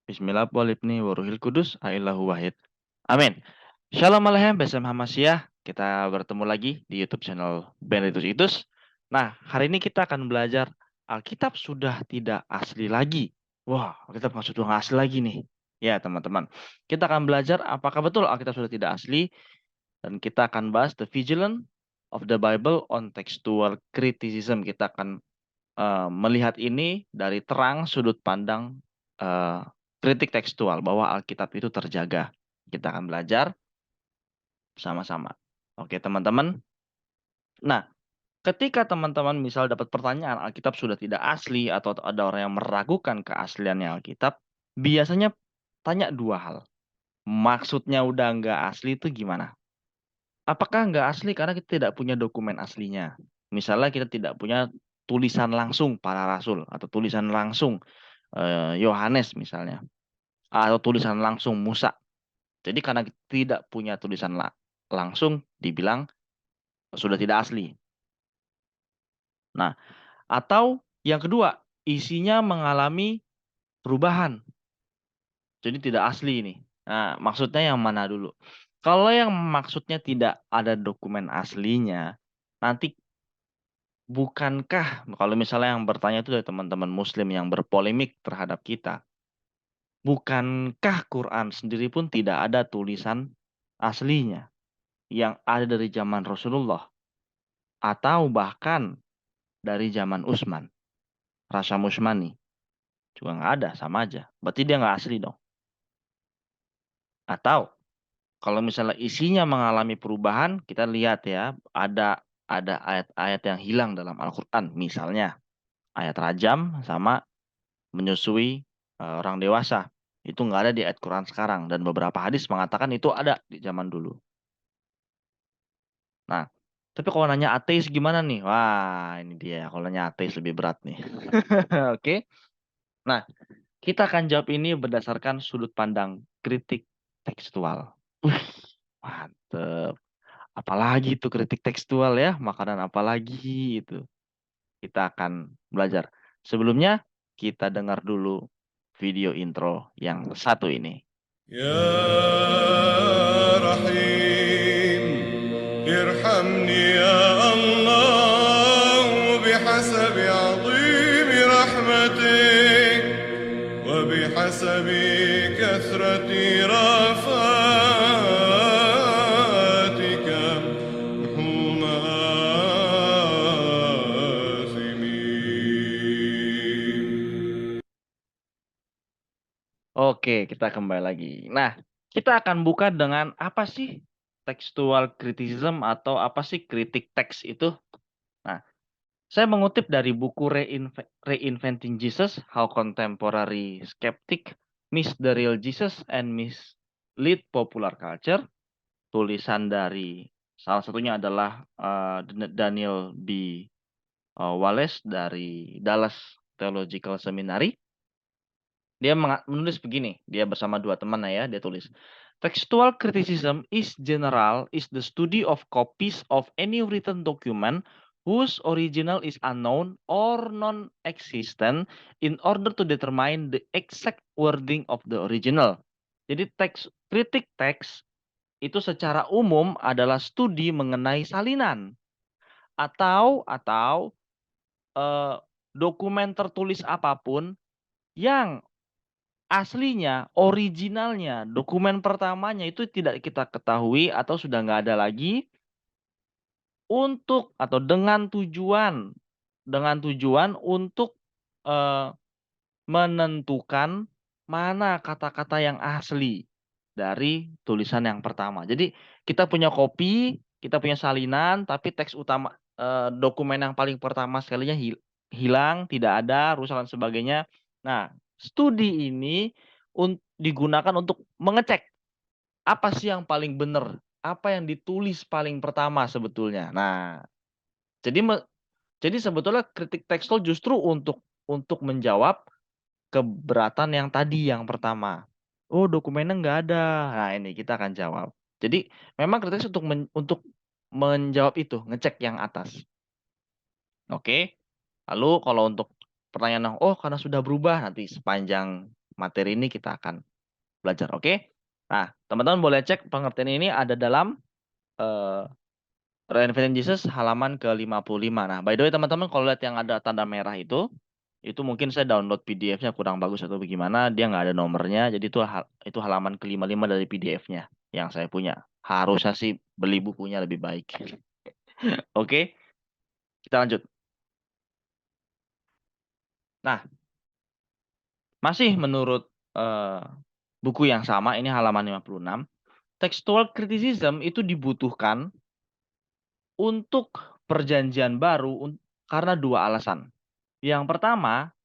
Bismillah walibni waruhil kudus aillahu wahid. Amin. Shalom aleichem besem hamasyah. Kita bertemu lagi di YouTube channel Beneditus Itus. Nah, hari ini kita akan belajar Alkitab sudah tidak asli lagi. Wah, Alkitab sudah nggak asli lagi nih. Ya, teman-teman. Kita akan belajar apakah betul Alkitab sudah tidak asli. Dan kita akan bahas the vigilance of the Bible on textual criticism. Kita akan melihat ini dari terang sudut pandang eh, kritik tekstual bahwa Alkitab itu terjaga. Kita akan belajar sama-sama. Oke, teman-teman. Nah, ketika teman-teman misal dapat pertanyaan Alkitab sudah tidak asli atau ada orang yang meragukan keasliannya Alkitab, biasanya tanya dua hal. Maksudnya udah nggak asli itu gimana? Apakah nggak asli karena kita tidak punya dokumen aslinya? Misalnya kita tidak punya tulisan langsung para rasul atau tulisan langsung Yohanes misalnya, atau tulisan langsung Musa. Jadi karena tidak punya tulisan langsung, dibilang sudah tidak asli. Nah, atau yang kedua, isinya mengalami perubahan. Jadi tidak asli ini. Nah, maksudnya yang mana dulu? Kalau yang maksudnya tidak ada dokumen aslinya, nanti bukankah kalau misalnya yang bertanya itu dari teman-teman Muslim yang berpolemik terhadap kita, bukankah Quran sendiri pun tidak ada tulisan aslinya yang ada dari zaman Rasulullah atau bahkan dari zaman Utsman, Rasyam Utsmani juga nggak ada, sama aja. Berarti dia nggak asli dong. Atau kalau misalnya isinya mengalami perubahan, kita lihat ya, ada ayat-ayat yang hilang dalam Al-Quran, misalnya ayat rajam sama menyusui orang dewasa. Itu nggak ada di ayat Quran sekarang dan beberapa hadis mengatakan itu ada di zaman dulu. Nah, tapi kalau nanya ateis gimana nih? Wah, ini dia. Kalau nanya ateis lebih berat nih. Oke. Nah, kita akan jawab ini berdasarkan sudut pandang kritik tekstual. Wih, mantep. Apalagi itu kritik tekstual ya, makanan apalagi itu. Kita akan belajar. Sebelumnya, kita dengar dulu video intro yang satu ini. يا رحيم ارحمني يا الله بحسب عظيم رحمتك وبحسب كثرة رافاتك امحو مآثمي. Oke, kita kembali lagi. Nah, kita akan buka dengan apa sih textual criticism atau apa sih kritik teks itu? Nah, saya mengutip dari buku Reinventing Jesus, How Contemporary Skeptic Miss the Real Jesus and Mislead Popular Culture. Tulisan dari salah satunya adalah Daniel B. Wallace dari Dallas Theological Seminary. Dia menulis begini, dia bersama dua teman ya, dia tulis. Textual criticism is the study of copies of any written document whose original is unknown or non-existent in order to determine the exact wording of the original. Jadi kritik teks itu secara umum adalah studi mengenai salinan atau dokumen tertulis apapun yang aslinya, originalnya, dokumen pertamanya itu tidak kita ketahui atau sudah nggak ada lagi untuk atau dengan tujuan untuk eh, menentukan mana kata-kata yang asli dari tulisan yang pertama. Jadi kita punya kopi, kita punya salinan, tapi teks utama dokumen yang paling pertama sekalinya hilang, tidak ada, rusak dan sebagainya. Nah, studi ini digunakan untuk mengecek apa sih yang paling benar, apa yang ditulis paling pertama sebetulnya. Nah, jadi jadi sebetulnya kritik tekstual justru untuk menjawab keberatan yang tadi yang pertama. Oh, dokumennya nggak ada. Nah, ini kita akan jawab. Jadi memang kritik untuk menjawab itu, ngecek yang atas. Oke. Lalu kalau untuk pertanyaan, oh karena sudah berubah nanti sepanjang materi ini kita akan belajar, oke? Nah, teman-teman boleh cek pengertian ini ada dalam Reinventing Jesus halaman ke-55. Nah, by the way teman-teman kalau lihat yang ada tanda merah itu mungkin saya download PDF-nya kurang bagus atau bagaimana, dia nggak ada nomornya, jadi itu halaman ke-55 dari PDF-nya yang saya punya. Harusnya sih beli bukunya lebih baik. Oke, kita lanjut. Nah, masih menurut buku yang sama, ini halaman 56, textual criticism itu dibutuhkan untuk perjanjian baru karena dua alasan. Yang pertama,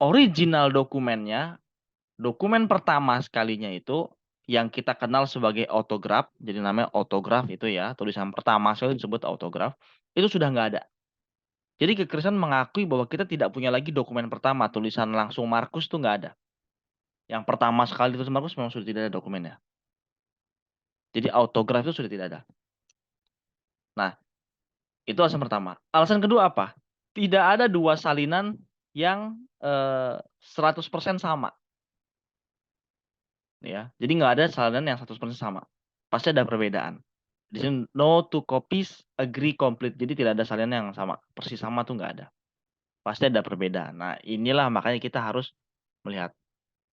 original dokumennya, dokumen pertama sekalinya itu yang kita kenal sebagai autograph, jadi namanya autograph itu ya, tulisan pertama sekali disebut autograph, itu sudah nggak ada. Jadi kekristenan mengakui bahwa kita tidak punya lagi dokumen pertama, tulisan langsung Markus tuh nggak ada. Yang pertama sekali tulisan Markus memang sudah tidak ada dokumennya. Jadi autograph itu sudah tidak ada. Nah, itu alasan pertama. Alasan kedua apa? Tidak ada dua salinan yang 100% sama. Ya, jadi nggak ada salinan yang 100% sama. Pasti ada perbedaan. Di sini no two copies agree complete. Jadi tidak ada salinan yang sama, persis sama tuh nggak ada. Pasti ada perbedaan. Nah, inilah makanya kita harus melihat.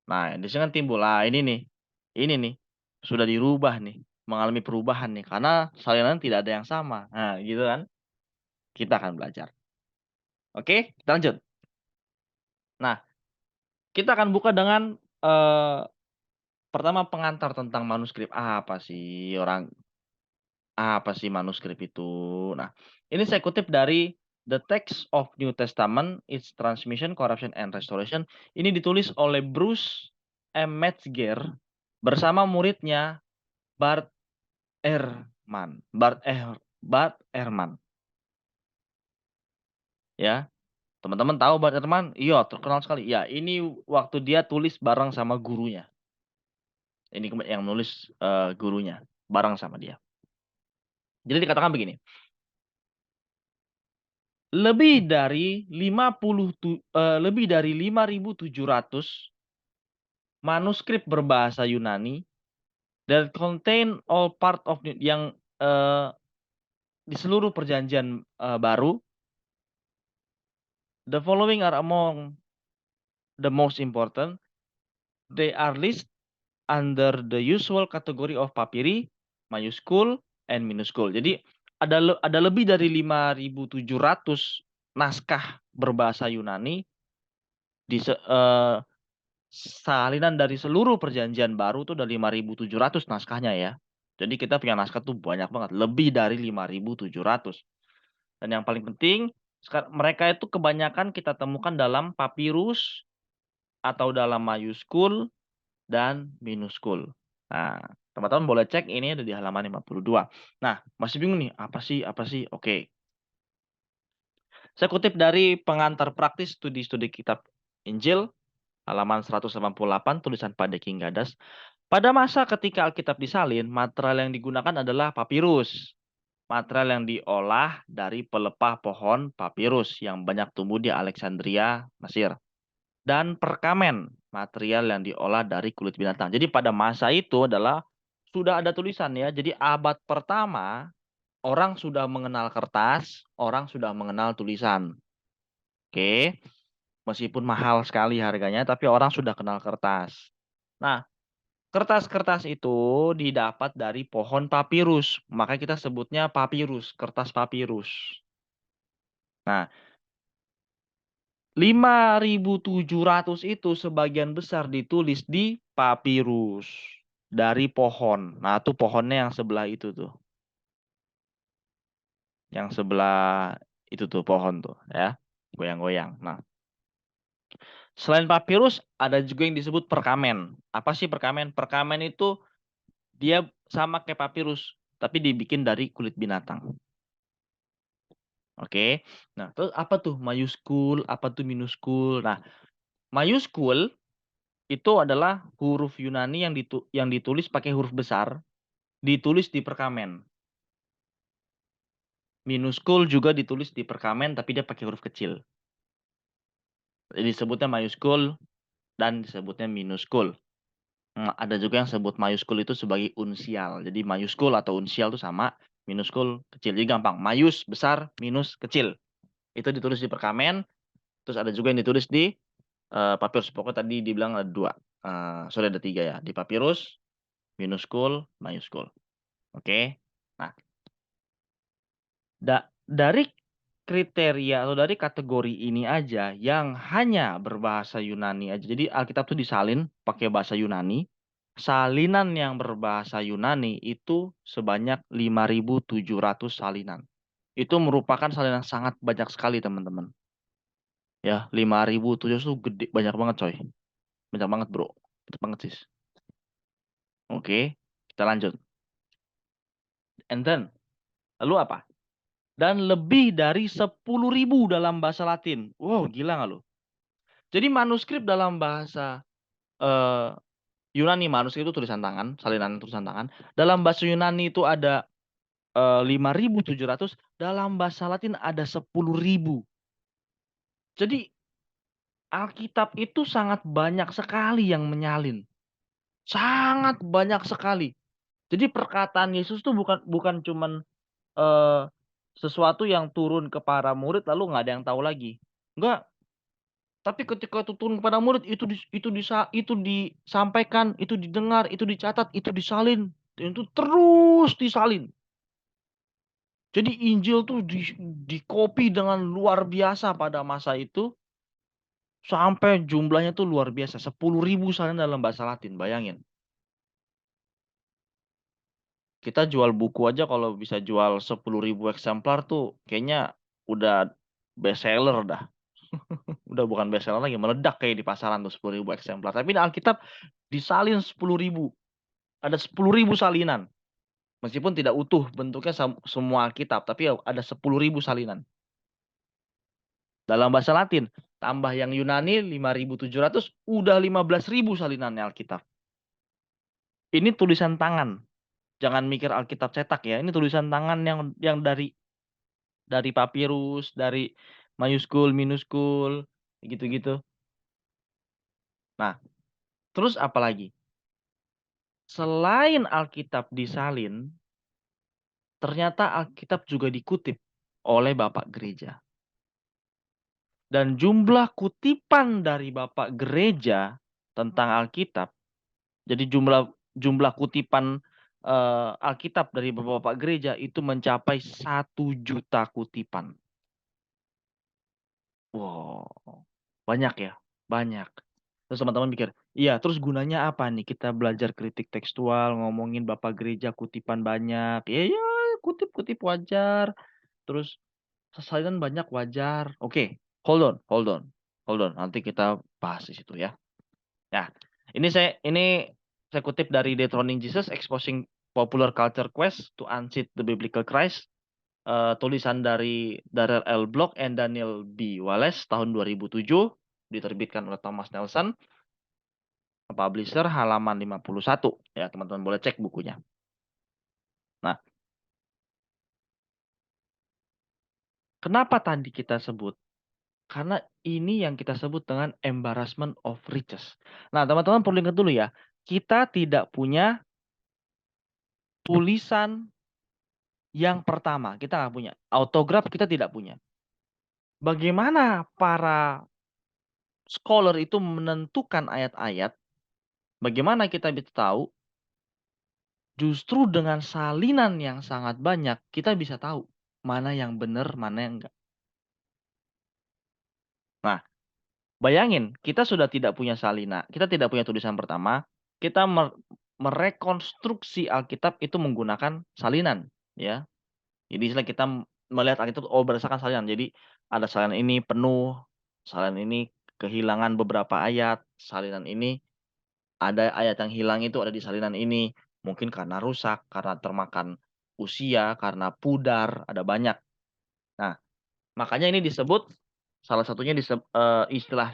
Nah, di sini kan timbul lah ini nih sudah dirubah nih, mengalami perubahan nih karena salinan tidak ada yang sama. Nah, gitu kan? Kita akan belajar. Oke, kita lanjut. Nah, kita akan buka dengan pertama pengantar tentang manuskrip. Apa sih manuskrip itu? Nah, ini saya kutip dari The Text of New Testament, Its Transmission, Corruption, and Restoration. Ini ditulis oleh Bruce M. Metzger bersama muridnya Bart Ehrman. Bart Ehrman. Ya, teman-teman tahu Bart Ehrman? Iya, terkenal sekali. Ya, ini waktu dia tulis bareng sama gurunya. Ini yang menulis gurunya bareng sama dia. Jadi dikatakan begini. Lebih dari 5.700 manuskrip berbahasa Yunani that contain all part of yang di seluruh perjanjian baru. The following are among the most important. They are listed under the usual category of papyri, mayuscule, and minuscule. Jadi ada lebih dari 5.700 naskah berbahasa Yunani di salinan dari seluruh perjanjian baru tuh ada 5.700 naskahnya ya. Jadi kita punya naskah tuh banyak banget, lebih dari 5.700. Dan yang paling penting, mereka itu kebanyakan kita temukan dalam papirus atau dalam mayuskul dan minuskul. Nah, teman-teman boleh cek ini ada di halaman 52. Nah, masih bingung nih, apa sih? Oke. Saya kutip dari pengantar praktis studi-studi kitab Injil halaman 188 tulisan Pak King Gadas. Pada masa ketika Alkitab disalin, material yang digunakan adalah papirus. Material yang diolah dari pelepah pohon papirus yang banyak tumbuh di Alexandria, Mesir. Dan perkamen, material yang diolah dari kulit binatang. Jadi pada masa itu adalah sudah ada tulisan ya. Jadi abad pertama orang sudah mengenal kertas, orang sudah mengenal tulisan. Oke. Meskipun mahal sekali harganya, tapi orang sudah kenal kertas. Nah, kertas-kertas itu didapat dari pohon papirus. Maka kita sebutnya papirus, kertas papirus. Nah, 5.700 itu sebagian besar ditulis di papirus. Dari pohon. Nah, itu pohonnya yang sebelah itu tuh. Yang sebelah itu tuh pohon tuh ya. Goyang-goyang. Nah, selain papirus, ada juga yang disebut perkamen. Apa sih perkamen? Perkamen itu dia sama kayak papirus, tapi dibikin dari kulit binatang. Oke. Nah, terus apa tuh mayuskul, apa tuh minuskul? Nah, mayuskul itu adalah huruf Yunani yang ditulis pakai huruf besar, ditulis di perkamen. Minuskul juga ditulis di perkamen, tapi dia pakai huruf kecil. Jadi disebutnya mayuskul, dan disebutnya minuskul. Ada juga yang sebut mayuskul itu sebagai unsial. Jadi mayuskul atau unsial itu sama, minuskul kecil. Jadi gampang, mayus besar, minus kecil. Itu ditulis di perkamen, terus ada juga yang ditulis di papirus. Pokoknya tadi dibilang ada 2. Sorry ada 3 ya. Di papirus, minuskul, mayuskul. Oke. Nah, dari kriteria atau dari kategori ini aja yang hanya berbahasa Yunani aja. Jadi Alkitab tuh disalin pakai bahasa Yunani. Salinan yang berbahasa Yunani itu sebanyak 5.700 salinan. Itu merupakan salinan sangat banyak sekali, teman-teman. Ya, 5.700 itu gede, banyak banget, coy. Banyak banget, bro. Banyak banget, sis. Oke, kita lanjut. And then, lalu apa? Dan lebih dari 10.000 dalam bahasa Latin. Wow, gila nggak lo? Jadi manuskrip dalam bahasa eh, Yunani, manuskrip itu tulisan tangan, salinan tulisan tangan. Dalam bahasa Yunani itu ada 5.700, dalam bahasa Latin ada 10.000. Jadi Alkitab itu sangat banyak sekali yang menyalin. Sangat banyak sekali. Jadi perkataan Yesus itu bukan cuman eh, sesuatu yang turun ke para murid lalu nggak ada yang tahu lagi. Enggak, tapi ketika itu turun kepada murid itu disampaikan, itu didengar, itu dicatat, itu disalin, dan itu terus disalin. Jadi Injil tuh di-copy dengan luar biasa pada masa itu sampai jumlahnya tuh luar biasa, 10.000 salin dalam bahasa Latin, bayangin. Kita jual buku aja kalau bisa jual 10.000 eksemplar tuh kayaknya udah best seller dah. Udah bukan best seller lagi, meledak kayak di pasaran tuh 10.000 eksemplar. Tapi di Alkitab disalin 10.000. Ada 10.000 salinan. Meskipun tidak utuh bentuknya semua Alkitab, tapi ada 10.000 salinan. Dalam bahasa Latin, tambah yang Yunani 5.700, udah 15.000 salinannya Alkitab. Ini tulisan tangan. Jangan mikir Alkitab cetak ya. Ini tulisan tangan yang dari papirus, dari mayuskul, minuskul, gitu-gitu. Nah, terus apa lagi? Selain Alkitab disalin, ternyata Alkitab juga dikutip oleh Bapak Gereja. Dan jumlah kutipan dari Bapak Gereja tentang Alkitab, jadi jumlah kutipan Alkitab dari Bapak Gereja itu mencapai 1 juta kutipan. Wow, banyak ya, banyak. Terus teman-teman pikir, iya, terus gunanya apa nih kita belajar kritik tekstual, ngomongin Bapak Gereja kutipan banyak. Ya, kutip-kutip wajar. Terus salinan banyak wajar. Oke, hold on. Nanti kita bahas di situ ya. Nah, ini saya kutip dari Dethroning Jesus, Exposing Popular Culture Quest to Unseat the Biblical Christ. Tulisan dari Darrell L. Block and Daniel B. Wallace tahun 2007, diterbitkan oleh Thomas Nelson, publisher halaman 51. Ya, teman-teman boleh cek bukunya. Nah, kenapa tadi kita sebut? Karena ini yang kita sebut dengan embarrassment of riches. Nah, teman-teman perlu ingat dulu ya, kita tidak punya tulisan yang pertama. Kita nggak punya. Autograf kita tidak punya. Bagaimana para scholar itu menentukan ayat-ayat? Bagaimana kita bisa tahu? Justru dengan salinan yang sangat banyak, kita bisa tahu mana yang benar, mana yang enggak. Nah, bayangin, kita sudah tidak punya salinan, kita tidak punya tulisan pertama, kita merekonstruksi Alkitab itu menggunakan salinan, ya. Jadi istilah kita melihat Alkitab berdasarkan salinan. Jadi ada salinan ini penuh, salinan ini kehilangan beberapa ayat, salinan ini ada ayat yang hilang itu ada di salinan ini. Mungkin karena rusak, karena termakan usia, karena pudar, ada banyak. Nah, makanya ini disebut salah satunya istilah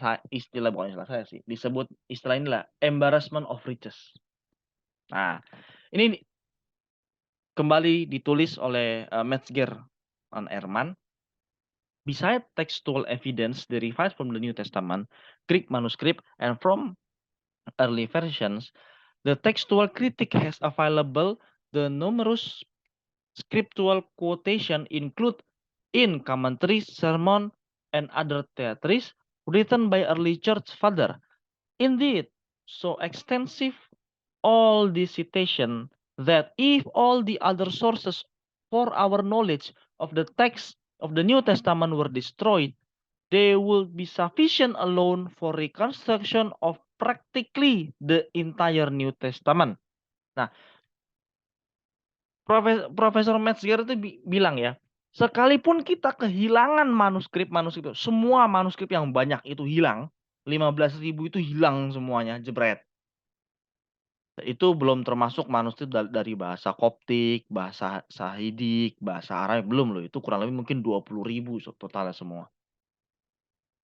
bukan istilah saya sih, disebut istilah inilah embarrassment of riches. Nah, ini kembali ditulis oleh Metzger and Ehrman. Beside textual evidence derived from the New Testament, Greek manuscript, and from early versions, the textual critic has available the numerous scriptural quotation include in commentaries, sermon, and other theatries written by early church father. Indeed, so extensive all the citation that if all the other sources for our knowledge of the text of the New Testament were destroyed, they would be sufficient alone for reconstruction of practically the entire New Testament. Nah, Profesor Metzger itu bilang ya, sekalipun kita kehilangan manuskrip-manuskrip, semua manuskrip yang banyak itu hilang, 15.000 itu hilang semuanya, jebret. Itu belum termasuk manuskrip dari bahasa Koptik, bahasa Sahidik, bahasa Arab, belum loh. Itu kurang lebih mungkin 20.000 totalnya semua.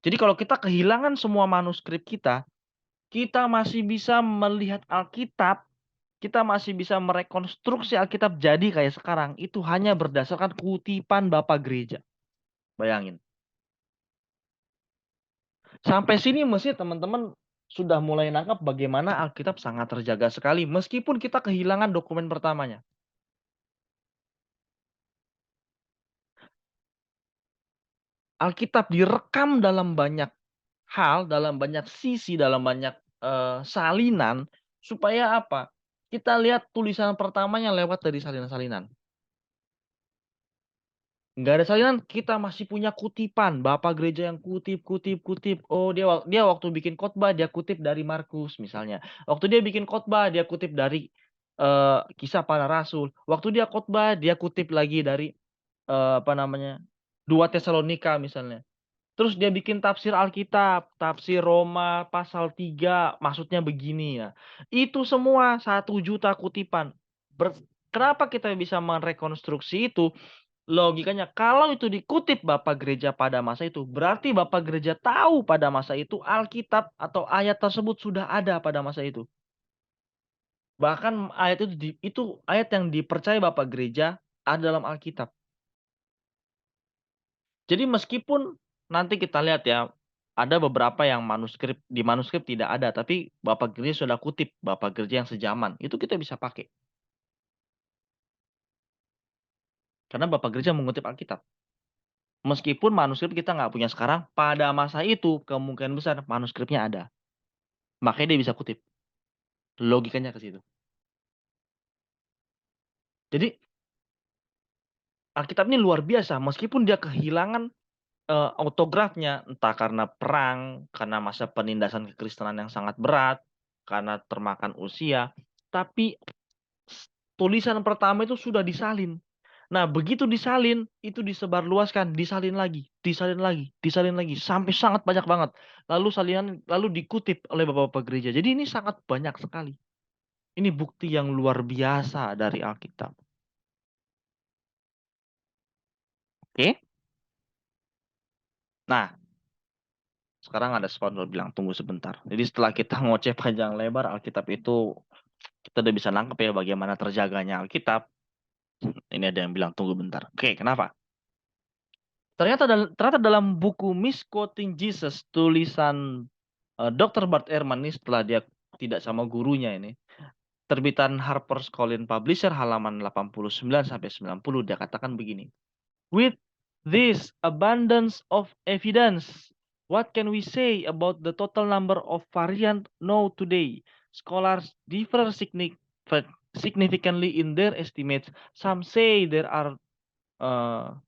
Jadi kalau kita kehilangan semua manuskrip kita masih bisa melihat Alkitab, kita masih bisa merekonstruksi Alkitab jadi kayak sekarang. Itu hanya berdasarkan kutipan Bapak Gereja. Bayangin. Sampai sini mesti teman-teman sudah mulai nangkap bagaimana Alkitab sangat terjaga sekali. Meskipun kita kehilangan dokumen pertamanya. Alkitab direkam dalam banyak hal, dalam banyak sisi, dalam banyak salinan, supaya apa? Kita lihat tulisan pertamanya lewat dari salinan-salinan. Nggak ada salinan, kita masih punya kutipan. Bapak gereja yang kutip. Oh, dia waktu bikin khotbah, dia kutip dari Markus misalnya. Waktu dia bikin khotbah, dia kutip dari Kisah Para Rasul. Waktu dia khotbah, dia kutip lagi dari 2 Tesalonika misalnya. Terus dia bikin tafsir Alkitab, tafsir Roma pasal 3, maksudnya begini ya. Itu semua 1 juta kutipan. Kenapa kita bisa merekonstruksi itu? Logikanya, kalau itu dikutip Bapak Gereja pada masa itu, berarti Bapak Gereja tahu pada masa itu Alkitab atau ayat tersebut sudah ada pada masa itu. Bahkan ayat itu ayat yang dipercaya Bapak Gereja ada dalam Alkitab. Jadi meskipun nanti kita lihat ya, ada beberapa yang di manuskrip tidak ada, tapi Bapak Gereja sudah kutip, Bapak Gereja yang sejaman, itu kita bisa pakai. Karena Bapak Gereja mengutip Alkitab. Meskipun manuskrip kita nggak punya sekarang, pada masa itu kemungkinan besar manuskripnya ada. Makanya dia bisa kutip. Logikanya ke situ. Jadi Alkitab ini luar biasa, meskipun dia kehilangan autografnya, entah karena perang, karena masa penindasan kekristenan yang sangat berat, karena termakan usia, tapi tulisan pertama itu sudah disalin. Nah, begitu disalin, itu disebarluaskan, disalin lagi, sampai sangat banyak banget. Lalu dikutip oleh bapak-bapak gereja. Jadi ini sangat banyak sekali. Ini bukti yang luar biasa dari Alkitab. Oke? Nah, sekarang ada sponsor bilang tunggu sebentar. Jadi setelah kita ngoceh panjang lebar Alkitab itu, kita udah bisa nangkep ya bagaimana terjaganya Alkitab. Ini ada yang bilang tunggu bentar. Oke, kenapa? Ternyata dalam buku Misquoting Jesus tulisan Dr. Bart Ehrman ini, setelah dia tidak sama gurunya ini, terbitan Harper's Collins Publisher halaman 89 sampai 90, dia katakan begini. With this abundance of evidence, what can we say about the total number of variants known today? Scholars differ significantly in their estimates. Some say there are 200.000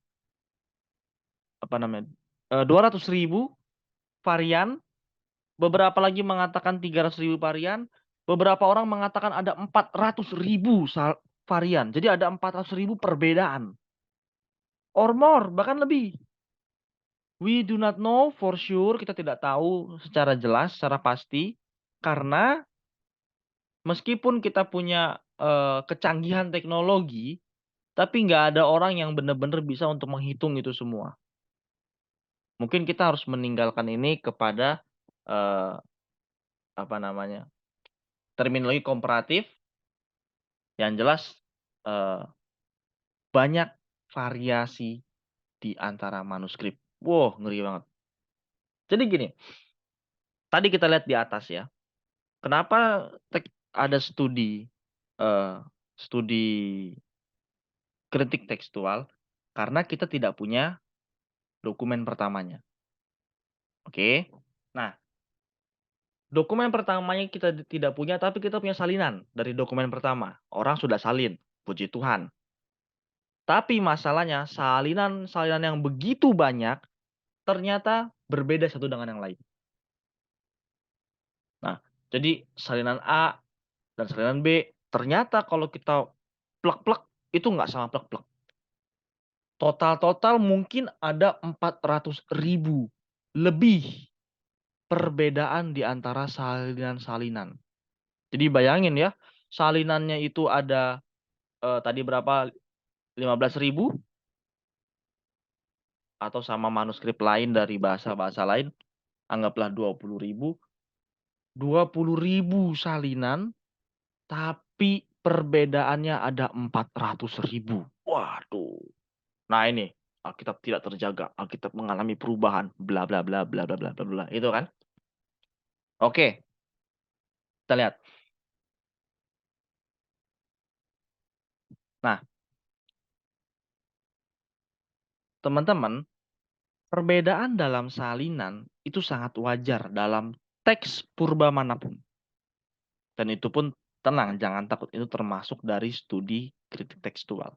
varian, beberapa lagi mengatakan 300.000 varian, beberapa orang mengatakan ada 400.000 varian. Jadi ada 400.000 perbedaan. Or more, bahkan lebih. We do not know for sure, kita tidak tahu secara jelas, secara pasti, karena meskipun kita punya kecanggihan teknologi, tapi nggak ada orang yang benar-benar bisa untuk menghitung itu semua. Mungkin kita harus meninggalkan ini kepada terminologi komparatif. Yang jelas banyak variasi di antara manuskrip. Wow, ngeri banget. Jadi gini, Tadi kita lihat di atas ya. Kenapa ada studi studi kritik tekstual? Karena kita tidak punya dokumen pertamanya. Oke. Nah, dokumen pertamanya kita tidak punya, tapi kita punya salinan dari dokumen pertama. Orang sudah salin, puji Tuhan. Tapi masalahnya salinan-salinan yang begitu banyak ternyata berbeda satu dengan yang lain. Nah, jadi salinan A dan salinan B ternyata kalau kita plek-plek itu nggak sama plek-plek. Total-total mungkin ada 400.000 lebih perbedaan di antara salinan-salinan. Jadi bayangin ya, salinannya itu ada tadi berapa? 15.000 atau sama manuskrip lain dari bahasa-bahasa lain, anggaplah 20.000. 20.000 salinan, tapi perbedaannya ada 400.000. Waduh. Nah ini, Alkitab tidak terjaga, Alkitab mengalami perubahan, bla bla bla bla bla bla bla bla. Itu kan? Oke, kita lihat. Nah, teman-teman, perbedaan dalam salinan itu sangat wajar dalam teks purba manapun. Dan itu pun tenang, jangan takut, itu termasuk dari studi kritik tekstual.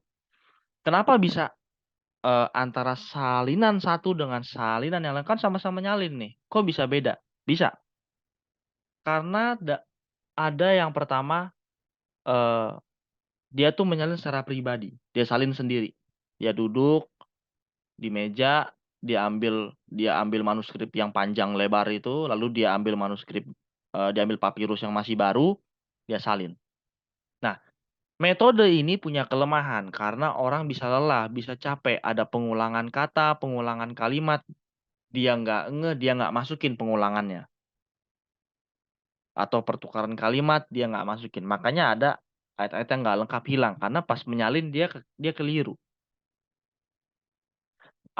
Kenapa bisa antara salinan satu dengan salinan yang lain kan sama-sama nyalin nih? Kok bisa beda? Bisa. Karena ada yang pertama eh, dia tuh menyalin secara pribadi. Dia salin sendiri. Dia duduk di meja, dia ambil manuskrip yang panjang lebar itu, lalu dia ambil manuskrip, dia ambil papirus yang masih baru, dia salin. Nah, metode ini punya kelemahan karena orang bisa lelah, bisa capek, ada pengulangan kata, pengulangan kalimat, dia nggak masukin pengulangannya. Atau pertukaran kalimat dia nggak masukin. Makanya ada ayat-ayat yang nggak lengkap hilang karena pas menyalin dia keliru.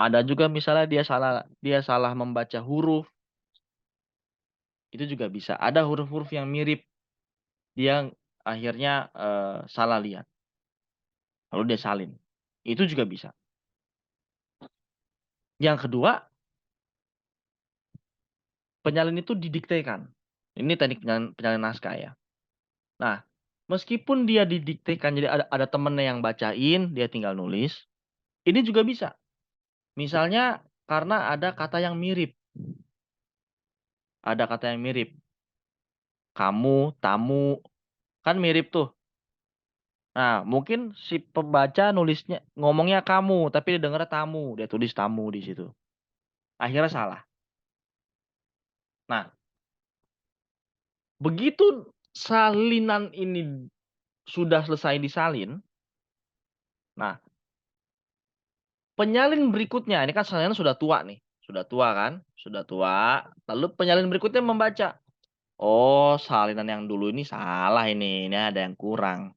Ada juga misalnya dia salah membaca huruf, itu juga bisa. Ada huruf-huruf yang mirip, dia akhirnya salah lihat. Lalu dia salin. Itu juga bisa. Yang kedua, penyalin itu didiktekan. Ini teknik penyalin naskah ya. Nah, meskipun dia didiktekan, jadi ada temennya yang bacain, dia tinggal nulis. Ini juga bisa. Misalnya karena ada kata yang mirip. Ada kata yang mirip. Kamu, tamu, kan mirip tuh. Nah, mungkin si pembaca nulisnya ngomongnya kamu, tapi dia dengar tamu, dia tulis tamu di situ. Akhirnya salah. Nah, begitu salinan ini sudah selesai disalin, nah, penyalin berikutnya, ini kan salinan sudah tua nih. Sudah tua kan? Sudah tua. Lalu penyalin berikutnya membaca. Oh, salinan yang dulu ini salah ini. Ini ada yang kurang.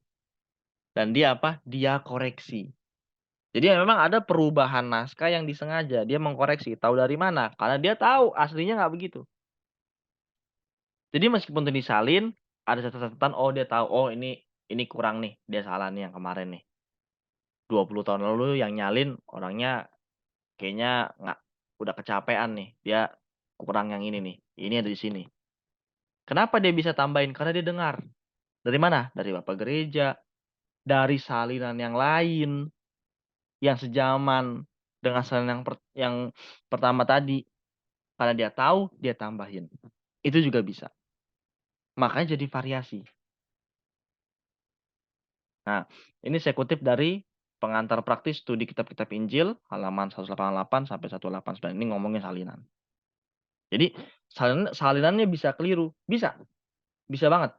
Dan dia apa? Dia koreksi. Jadi memang ada perubahan naskah yang disengaja. Dia mengkoreksi. Tahu dari mana? Karena dia tahu aslinya nggak begitu. Jadi meskipun itu disalin, ada catatan, oh dia tahu, oh ini kurang nih. Dia salah nih yang kemarin nih. 20 tahun lalu yang nyalin orangnya kayaknya nggak, udah kecapean nih. Dia kurang yang ini nih. Ini ada di sini. Kenapa dia bisa tambahin? Karena dia dengar. Dari mana? Dari Bapak Gereja. Dari salinan yang lain. Yang sejaman dengan salinan yang pertama tadi. Karena dia tahu, dia tambahin. Itu juga bisa. Makanya jadi variasi. Nah, ini saya kutip dari pengantar praktis studi kitab-kitab Injil, halaman 188 sampai 189. Ini ngomongin salinan. Jadi, salinannya bisa keliru. Bisa. Bisa banget.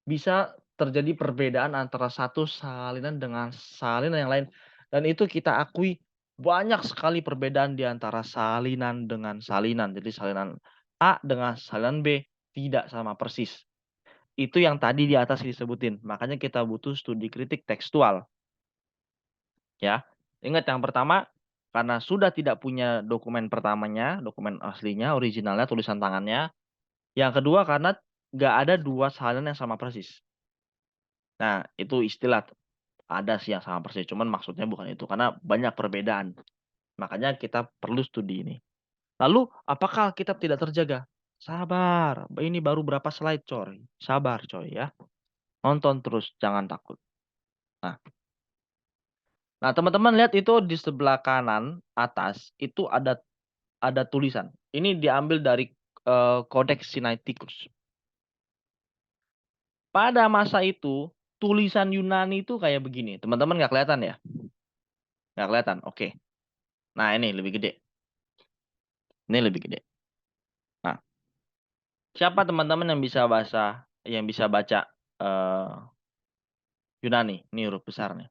Bisa terjadi perbedaan antara satu salinan dengan salinan yang lain. Dan itu kita akui banyak sekali perbedaan di antara salinan dengan salinan. Jadi salinan A dengan salinan B tidak sama persis. Itu yang tadi di atas disebutin. Makanya kita butuh studi kritik tekstual. Ya. Ingat yang pertama, karena sudah tidak punya dokumen pertamanya, dokumen aslinya, originalnya, tulisan tangannya, Yang kedua karena nggak ada dua salinan yang sama persis. Nah, itu istilah ada sih yang sama persis, cuman maksudnya bukan itu karena banyak perbedaan. Makanya kita perlu studi ini. Lalu, apakah Alkitab tidak terjaga? Sabar, ini baru berapa slide, coy. Sabar, coy ya. Nonton terus, jangan takut. Nah, teman-teman lihat itu di sebelah kanan atas itu ada tulisan. Ini diambil dari Codex Sinaiticus. Pada masa itu, tulisan Yunani itu kayak begini. Teman-teman nggak kelihatan ya? Nggak kelihatan, oke. Nah, ini lebih gede. Ini lebih gede. Nah, siapa teman-teman yang bisa baca eh, Yunani? Ini huruf besar nih.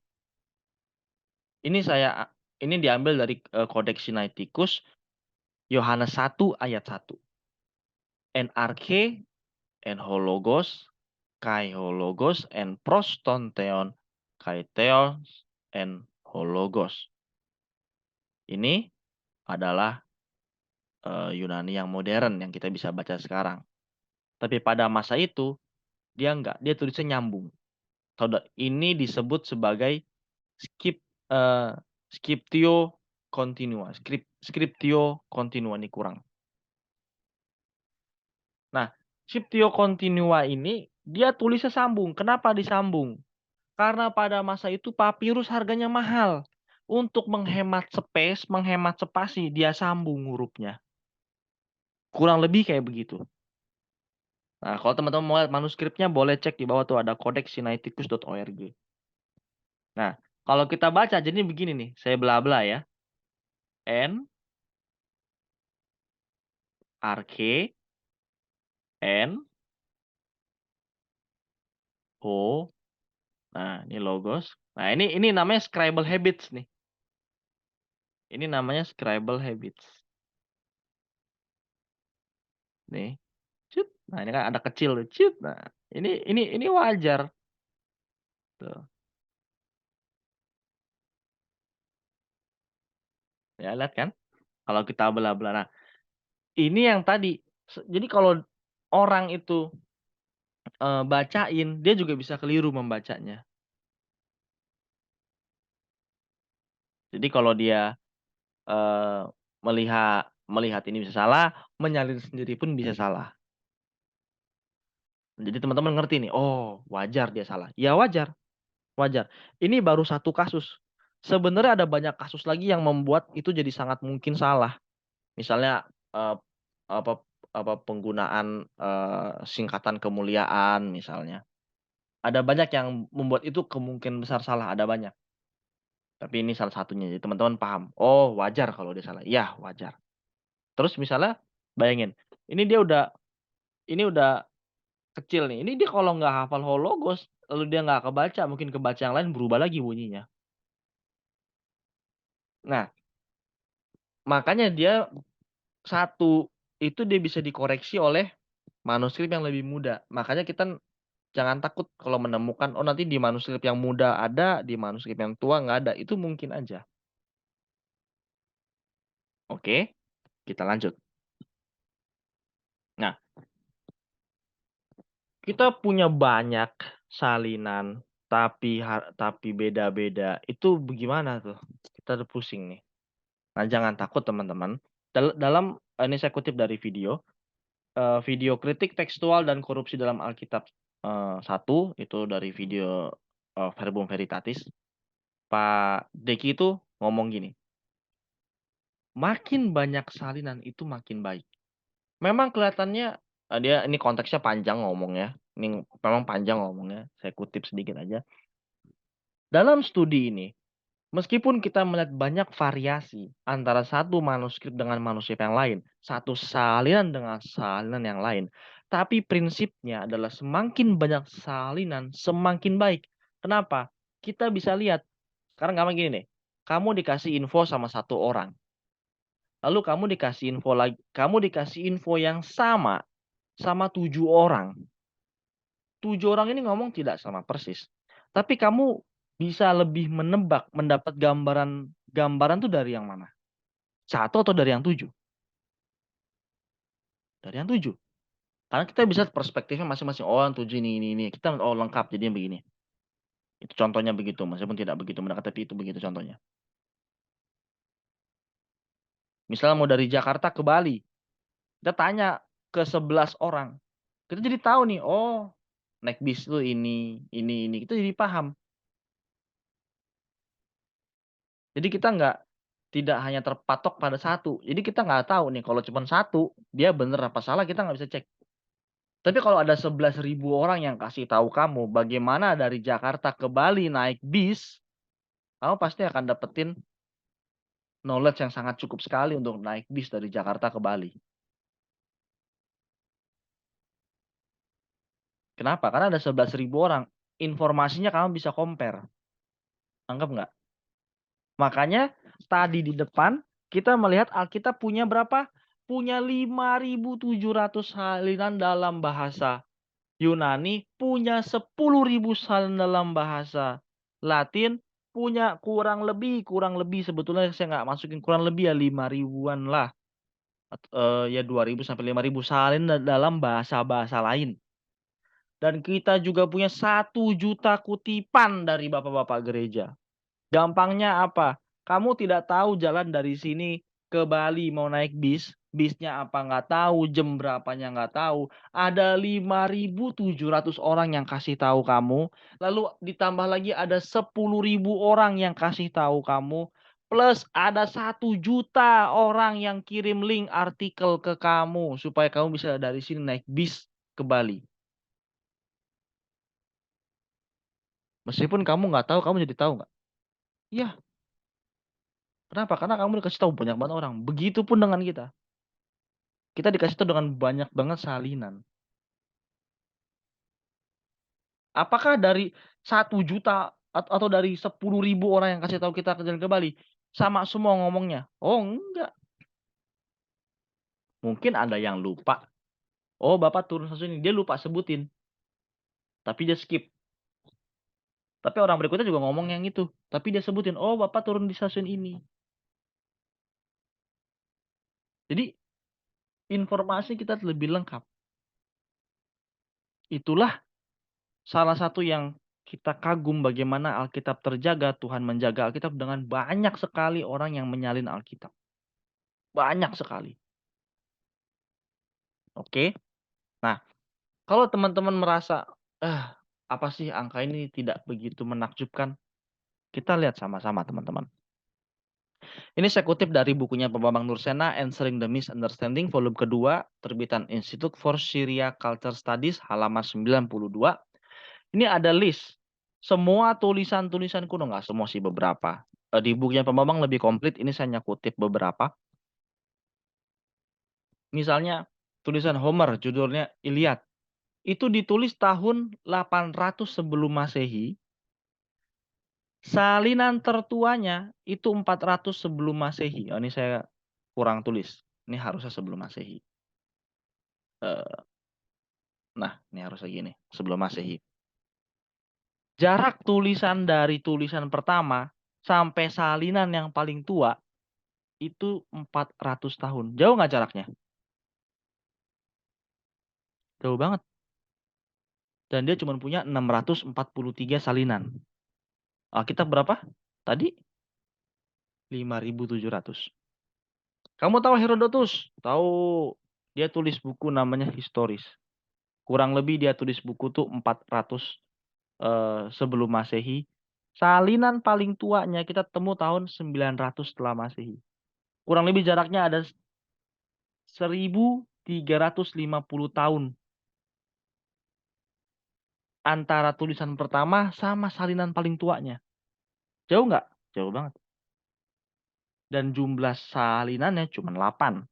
Ini diambil dari Codex Sinaiticus Yohanes 1 ayat 1. En arche, en hologos, kai hologos, en prostonteon, kai theos, en hologos. Ini adalah Yunani yang modern yang kita bisa baca sekarang. Tapi pada masa itu dia enggak, dia tulisnya nyambung. Ini disebut sebagai skip scriptio continua. Scriptio continua ini kurang. Nah, scriptio continua ini dia tulisnya sambung. Kenapa disambung? Karena pada masa itu papirus harganya mahal. Untuk menghemat space, menghemat spasi, dia sambung hurufnya. Kurang lebih kayak begitu. Nah, kalau teman-teman mau lihat manuskripnya, boleh cek di bawah tuh ada codexsinaiticus.org. Nah, kalau kita baca, jadi begini nih, saya belah-belah ya. N, arche, N, O. Nah, ini logos. Nah, ini namanya scribal habits nih. Ini namanya scribal habits. Nih. Cut. Nah, ini kan ada kecil tuh. Cut. Nah, ini wajar. Tuh. Ya, lihat kan? Kalau kita belah-belah. Nah, ini yang tadi. Jadi kalau orang itu bacain, dia juga bisa keliru membacanya. Jadi kalau dia melihat ini bisa salah, menyalin sendiri pun bisa salah. Jadi teman-teman ngerti nih, oh wajar dia salah. Ya wajar, wajar. Ini baru satu kasus. Sebenarnya ada banyak kasus lagi yang membuat itu jadi sangat mungkin salah. Misalnya eh, apa penggunaan singkatan kemuliaan misalnya. Ada banyak yang membuat itu kemungkinan besar salah, ada banyak. Tapi ini salah satunya. Jadi teman-teman paham. Oh, wajar kalau dia salah. Iya, wajar. Terus misalnya bayangin, ini udah kecil nih. Ini dia kalau nggak hafal hologos, lalu dia nggak kebaca, mungkin kebaca yang lain berubah lagi bunyinya. Nah, makanya satu itu dia bisa dikoreksi oleh manuskrip yang lebih muda. Makanya kita jangan takut kalau menemukan, oh nanti di manuskrip yang muda ada, di manuskrip yang tua nggak ada. Itu mungkin aja. Oke, kita lanjut. Nah, kita punya banyak salinan, tapi beda-beda. Itu bagaimana tuh? Kita udah pusing nih. Nah, jangan takut teman-teman. Dalam ini saya kutip dari video kritik tekstual dan korupsi dalam Alkitab 1 itu dari video Verbum Veritatis. Pak Deki itu ngomong gini, makin banyak salinan itu makin baik. Memang kelihatannya dia ini konteksnya panjang ngomongnya. Ini memang panjang ngomongnya. Saya kutip sedikit aja. Dalam studi ini, meskipun kita melihat banyak variasi antara satu manuskrip dengan manuskrip yang lain, satu salinan dengan salinan yang lain, tapi prinsipnya adalah semakin banyak salinan, semakin baik. Kenapa? Kita bisa lihat. Sekarang gampang gini nih. Kamu dikasih info sama satu orang. Lalu kamu dikasih info yang sama 7 orang. 7 orang ini ngomong tidak sama persis. Tapi kamu bisa lebih menebak, mendapat gambaran tuh dari yang mana? Satu atau dari yang 7? Dari yang 7. Karena kita bisa perspektifnya masing-masing, oh yang tujuh ini, kita oh lengkap jadinya begini. Itu contohnya begitu, meskipun tidak begitu mendekat, tapi itu begitu contohnya. Misalnya mau dari Jakarta ke Bali, kita tanya ke 11 orang. Kita jadi tahu nih, oh naik bis tuh ini. Kita jadi paham. Jadi kita tidak hanya terpatok pada satu. Jadi kita nggak tahu nih kalau cuma satu, dia bener apa salah kita nggak bisa cek. Tapi kalau ada 11.000 orang yang kasih tahu kamu bagaimana dari Jakarta ke Bali naik bis, kamu pasti akan dapetin knowledge yang sangat cukup sekali untuk naik bis dari Jakarta ke Bali. Kenapa? Karena ada 11.000 orang. Informasinya kamu bisa compare. Anggap nggak? Makanya tadi di depan kita melihat Alkitab punya berapa? Punya 5.700 salinan dalam bahasa Yunani, punya 10.000 salinan dalam bahasa Latin, punya kurang lebih sebetulnya saya nggak masukin kurang lebih ya 5 ribuan lah. Ya 2.000 sampai 5.000 salin dalam bahasa-bahasa lain. Dan kita juga punya 1 juta kutipan dari bapak-bapak gereja. Gampangnya apa? Kamu tidak tahu jalan dari sini ke Bali mau naik bis, bisnya apa nggak tahu, jam berapanya nggak tahu. Ada 5.700 orang yang kasih tahu kamu, lalu ditambah lagi ada 10.000 orang yang kasih tahu kamu, plus ada 1 juta orang yang kirim link artikel ke kamu supaya kamu bisa dari sini naik bis ke Bali. Meskipun kamu nggak tahu, kamu jadi tahu nggak? Iya. Kenapa? Karena kamu dikasih tahu banyak banget orang. Begitupun dengan kita. Kita dikasih tahu dengan banyak banget salinan. Apakah dari 1 juta atau dari 10.000 orang yang kasih tahu kita ke jalan ke Bali sama semua ngomongnya? Oh enggak. Mungkin ada yang lupa. Oh Bapak turun stasiun ini. Dia lupa sebutin. Tapi dia skip. Tapi orang berikutnya juga ngomong yang itu. Tapi dia sebutin. Oh Bapak turun di stasiun ini. Jadi informasi kita lebih lengkap. Itulah salah satu yang kita kagum bagaimana Alkitab terjaga, Tuhan menjaga Alkitab dengan banyak sekali orang yang menyalin Alkitab. Banyak sekali. Oke. Nah, kalau teman-teman merasa, apa sih angka ini tidak begitu menakjubkan? Kita lihat sama-sama teman-teman. Ini saya kutip dari bukunya Pak Bambang Nursena, Answering the Misunderstanding, volume kedua, terbitan Institute for Syria Culture Studies, halaman 92. Ini ada list semua tulisan-tulisan kuno, nggak semua sih beberapa. Di bukunya Pak Bambang lebih komplit, ini saya kutip beberapa. Misalnya tulisan Homer, judulnya Iliad. Itu ditulis tahun 800 sebelum Masehi. Salinan tertuanya itu 400 sebelum Masehi. Oh, ini saya kurang tulis. Ini harusnya sebelum Masehi. Nah, ini harusnya gini, sebelum Masehi. Jarak tulisan dari tulisan pertama sampai salinan yang paling tua itu 400 tahun. Jauh nggak jaraknya? Jauh banget. Dan dia cuma punya 643 salinan. Alkitab berapa? Tadi 5.700. Kamu tahu Herodotus? Tahu, dia tulis buku namanya Historis. Kurang lebih dia tulis buku tuh 400 sebelum Masehi. Salinan paling tuanya kita temu tahun 900 setelah Masehi. Kurang lebih jaraknya ada 1.350 tahun antara tulisan pertama sama salinan paling tuanya. Jauh nggak? Jauh banget. Dan jumlah salinannya cuma 8.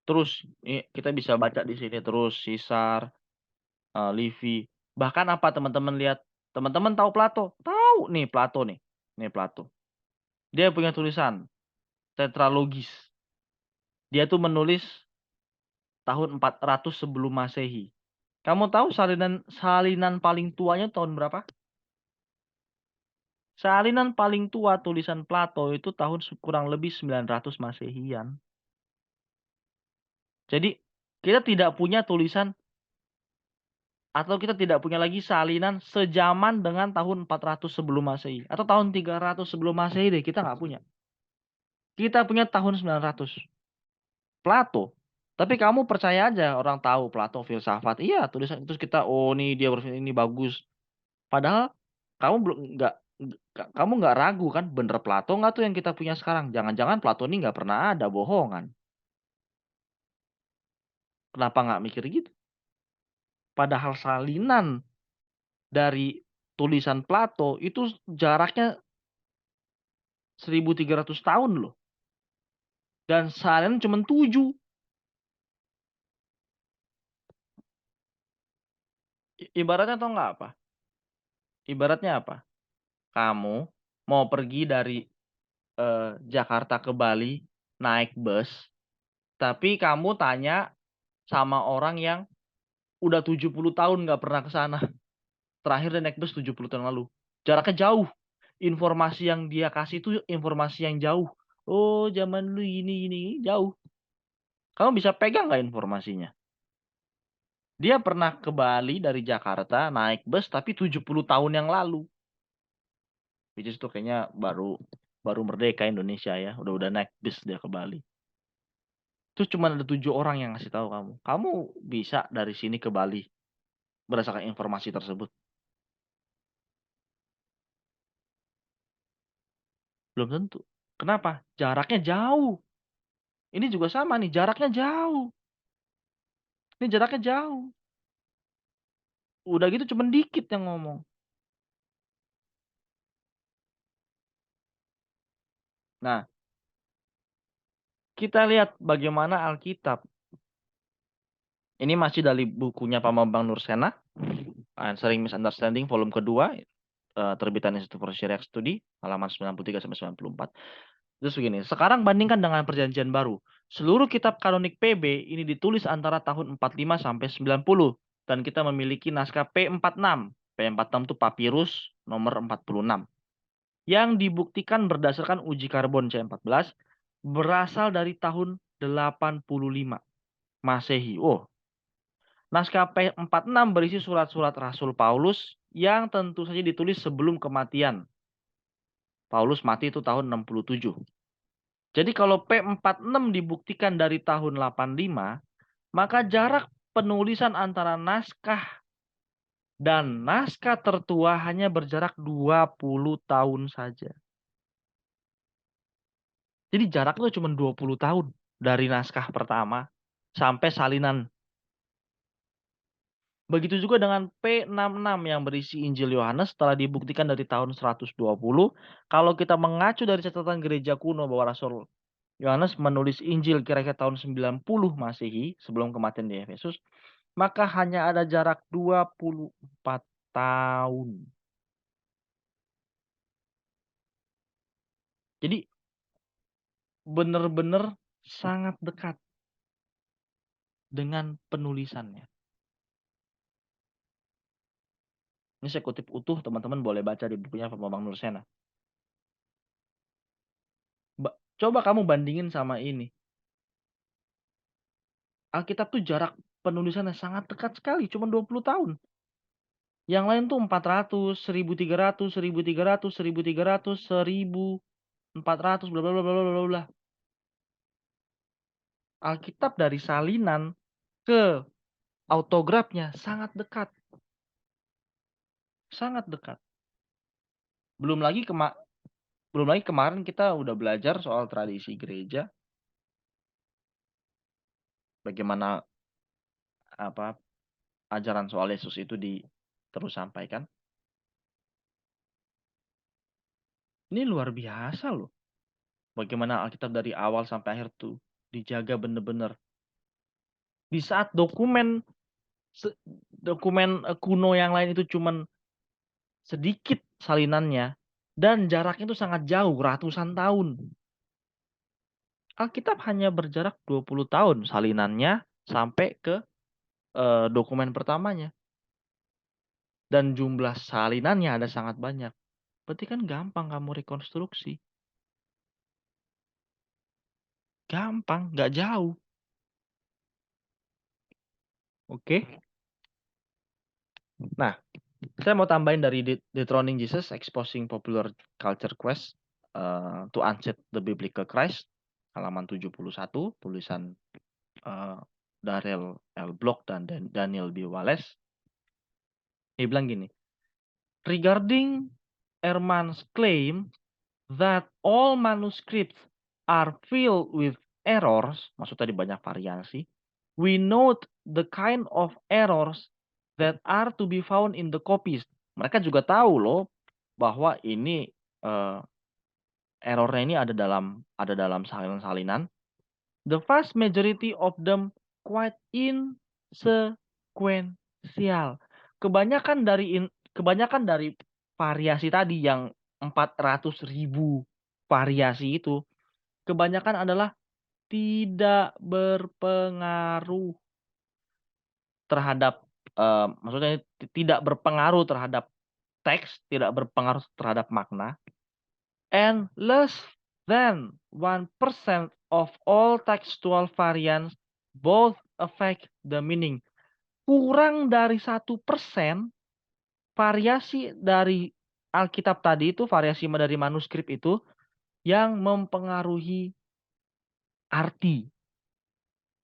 Terus kita bisa baca di sini terus Sisar, Livy. Bahkan apa teman-teman lihat? Teman-teman tahu Plato? Tahu nih Plato nih. Nih Plato. Dia punya tulisan tetralogis. Dia tuh menulis tahun 400 sebelum Masehi. Kamu tahu salinan paling tuanya tahun berapa? Salinan paling tua tulisan Plato itu tahun kurang lebih 900 Masehian. Jadi kita tidak punya tulisan atau kita tidak punya lagi salinan sejaman dengan tahun 400 sebelum Masehi atau tahun 300 sebelum Masehi deh, kita nggak punya. Kita punya tahun 900. Plato. Tapi kamu percaya aja orang tahu Plato filsafat. Iya, tulisan itu kita, oh nih dia berpikir ini bagus. Padahal kamu belum kamu nggak ragu kan, bener Plato nggak tuh yang kita punya sekarang? Jangan-jangan Plato ini nggak pernah ada, bohongan. Kenapa nggak mikir gitu? Padahal salinan dari tulisan Plato itu jaraknya 1300 tahun loh. Dan salinan cuma 7. Ibaratnya tau nggak apa? Ibaratnya apa? Kamu mau pergi dari Jakarta ke Bali naik bus, tapi kamu tanya sama orang yang udah 70 tahun nggak pernah ke sana. Terakhir dia naik bus 70 tahun lalu. Jaraknya jauh. Informasi yang dia kasih itu informasi yang jauh. Oh, zaman dulu ini, jauh. Kamu bisa pegang nggak informasinya? Dia pernah ke Bali dari Jakarta naik bus tapi 70 tahun yang lalu. Which is itu kayaknya baru baru merdeka Indonesia ya. Udah naik bus dia ke Bali. Terus cuma ada 7 orang yang ngasih tahu kamu. Kamu bisa dari sini ke Bali berdasarkan informasi tersebut. Belum tentu. Kenapa? Jaraknya jauh. Ini juga sama nih, jaraknya jauh. Ini jaraknya jauh. Udah gitu cuman dikit yang ngomong. Nah, kita lihat bagaimana Alkitab. Ini masih dari bukunya Pak Bambang Nursena, Answering Misunderstanding volume kedua, terbitan Institute for Syriac Study, halaman 93 sampai 94. Terus begini, sekarang bandingkan dengan Perjanjian Baru. Seluruh kitab kanonik PB ini ditulis antara tahun 45 sampai 90 dan kita memiliki naskah P46. P46 itu papirus nomor 46 yang dibuktikan berdasarkan uji karbon C14 berasal dari tahun 85 Masehi. Oh, naskah P46 berisi surat-surat Rasul Paulus yang tentu saja ditulis sebelum kematian. Paulus mati itu tahun 67. Jadi kalau P46 dibuktikan dari tahun 85, maka jarak penulisan antara naskah dan naskah tertua hanya berjarak 20 tahun saja. Jadi jarak itu cuma 20 tahun dari naskah pertama sampai salinan. Begitu juga dengan P66 yang berisi Injil Yohanes setelah dibuktikan dari tahun 120. Kalau kita mengacu dari catatan gereja kuno bahwa Rasul Yohanes menulis Injil kira-kira tahun 90 Masehi sebelum kematian di Efesus, maka hanya ada jarak 24 tahun. Jadi benar-benar sangat dekat dengan penulisannya. Ini saya kutip utuh, teman-teman boleh baca di bukunya Pak Bambang Nursena. Coba kamu bandingin sama ini. Alkitab tuh jarak penulisannya sangat dekat sekali, cuma 20 tahun. Yang lain tuh 400, 1300, 1300, 1300, 1400, bla bla bla bla bla bla. Alkitab dari salinan ke autografnya sangat dekat. Sangat dekat. Belum lagi kemarin kita udah belajar soal tradisi gereja. Bagaimana apa ajaran soal Yesus itu terus sampaikan. Ini luar biasa loh. Bagaimana Alkitab dari awal sampai akhir tuh dijaga bener-bener. Di saat dokumen kuno yang lain itu cuman sedikit salinannya dan jaraknya itu sangat jauh, ratusan tahun. Alkitab hanya berjarak 20 tahun salinannya sampai ke dokumen pertamanya. Dan jumlah salinannya ada sangat banyak. Berarti kan gampang kamu rekonstruksi. Gampang, nggak jauh. Oke. Nah, saya mau tambahin dari Dethroning Jesus, Exposing Popular Culture Quest to Unseat the Biblical Christ, halaman 71, tulisan Darrell L. Block dan Daniel B. Wallace. Dia bilang gini, regarding Ehrman's claim that all manuscripts are filled with errors, maksud tadi banyak variasi, we note the kind of errors that are to be found in the copies. Mereka juga tahu loh bahwa ini errornya ini ada dalam salinan-salinan. The vast majority of them quite insequential. Kebanyakan dari variasi tadi yang 400.000 variasi itu, kebanyakan adalah tidak berpengaruh terhadap maksudnya tidak berpengaruh terhadap teks, tidak berpengaruh terhadap makna, and less than 1% of all textual variants both affect the meaning. Kurang dari 1% variasi dari Alkitab tadi itu, variasi dari manuskrip itu yang mempengaruhi arti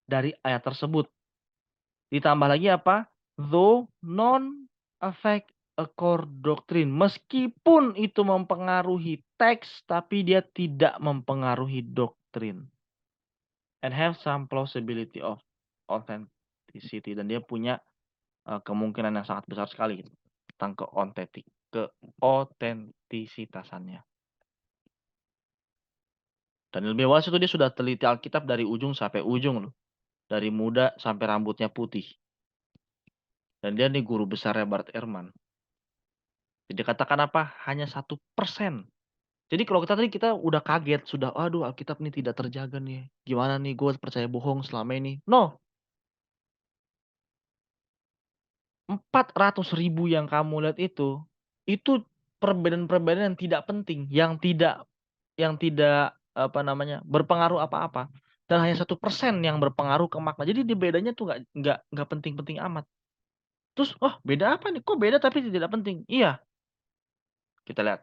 dari ayat tersebut. Ditambah lagi apa? Though non affect a core doctrine. Meskipun itu mempengaruhi teks, tapi dia tidak mempengaruhi doktrin. And have some plausibility of authenticity. Dan dia punya kemungkinan yang sangat besar sekali gitu, tentang keotentisitasannya. Daniel B. Wallace itu dia sudah teliti Alkitab dari ujung sampai ujung loh. Dari muda sampai rambutnya putih. Dan dia nih guru besarnya Bart Ehrman. Jadi katakan apa? Hanya 1%. Jadi kalau kita udah kaget, sudah aduh Alkitab ini tidak terjaga nih. Gimana nih gue percaya bohong selama ini. No. 400.000 yang kamu lihat itu perbedaan-perbedaan yang tidak penting, yang tidak berpengaruh apa-apa. Dan hanya 1% yang berpengaruh ke makna. Jadi di bedanya tuh nggak penting-penting amat. Terus, oh beda apa nih? Kok beda tapi tidak penting? Iya, kita lihat.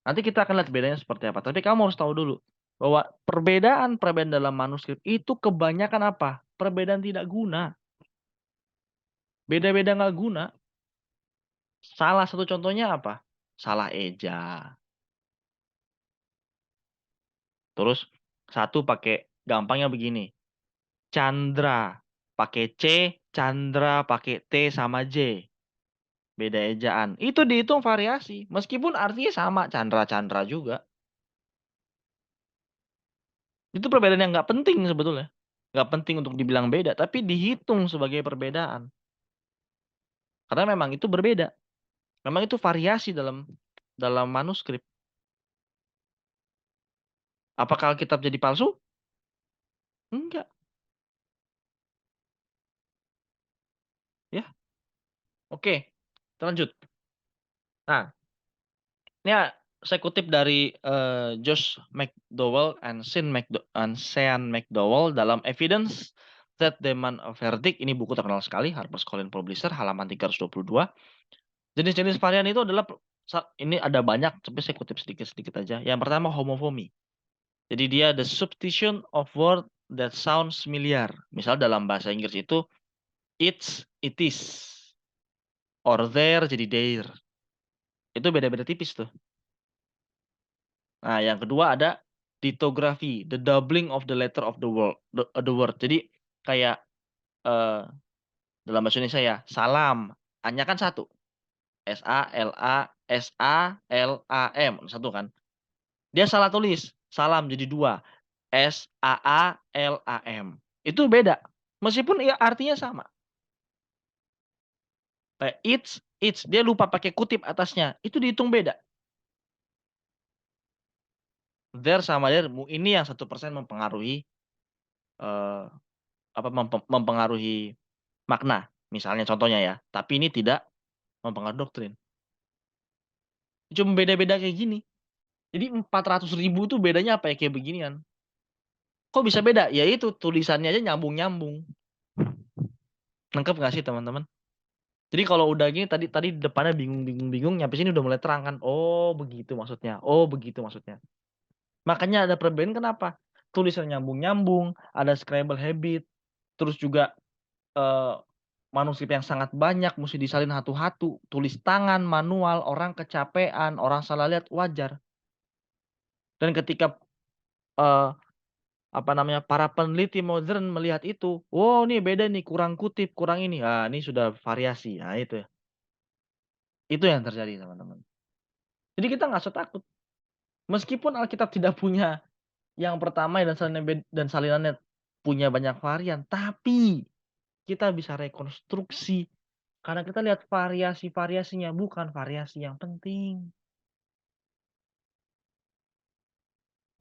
Nanti kita akan lihat bedanya seperti apa. Tapi kamu harus tahu dulu bahwa perbedaan dalam manuskrip itu kebanyakan apa? Perbedaan tidak guna. Beda-beda nggak guna. Salah satu contohnya apa? Salah eja. Terus satu pakai gampangnya begini. Chandra pakai C, Chandra pakai T sama J. Beda ejaan. Itu dihitung variasi. Meskipun artinya sama, Chandra-Chandra juga. Itu perbedaan yang nggak penting sebetulnya. Nggak penting untuk dibilang beda, tapi dihitung sebagai perbedaan. Karena memang itu berbeda. Memang itu variasi dalam manuskrip. Apakah Alkitab jadi palsu? Enggak. Ya. Oke. Kita lanjut. Nah, ini saya kutip dari Josh McDowell and Sean McDowell dalam Evidence That Demand a Verdict. Ini buku terkenal sekali, HarperCollins Publisher, halaman 322. Jenis-jenis varian itu adalah, ini ada banyak, tapi saya kutip sedikit-sedikit aja. Yang pertama, homofomi. Jadi dia the substitution of word that sounds familiar. Misal dalam bahasa Inggris itu it's, it is. Or there jadi there. Itu beda-beda tipis tuh. Nah, yang kedua ada dithografi, the doubling of the letter of the word. Jadi kayak dalam bahasa Indonesia ya, salam. A-nya kan satu. S-A-L-A-M. Satu kan. Dia salah tulis. Salam jadi dua. S-A-A-L-A-M. Itu beda. Meskipun ya artinya sama. Kayak it's. Dia lupa pakai kutip atasnya. Itu dihitung beda. There sama there. Ini yang 1% mempengaruhi mempengaruhi makna. Misalnya contohnya ya. Tapi ini tidak mempengaruhi doktrin. Cuma beda-beda kayak gini. Jadi 400.000 tuh bedanya apa ya kayak beginian. Kok bisa beda? Ya itu tulisannya aja nyambung-nyambung. Nangkep nggak sih teman-teman? Jadi kalau udah gini tadi tadi depannya bingung, nyampe sini udah mulai terang kan, oh begitu maksudnya, oh begitu maksudnya. Makanya ada perbedaan kenapa? Tulisan nyambung-nyambung, ada scribble habit, terus juga, eee, manuskrip yang sangat banyak musti disalin satu-satu, tulis tangan, manual, orang kecapean, orang salah lihat, wajar. Dan ketika, eee, apa namanya, para peneliti modern melihat itu, "Wow, nih beda nih, kurang kutip, kurang ini." Ah, ini sudah variasi, nah itu. Itu yang terjadi teman-teman. Jadi kita nggak usah takut, meskipun Alkitab tidak punya yang pertama dan salinannya punya banyak varian, tapi kita bisa rekonstruksi karena kita lihat variasi-variasinya, bukan variasi yang penting.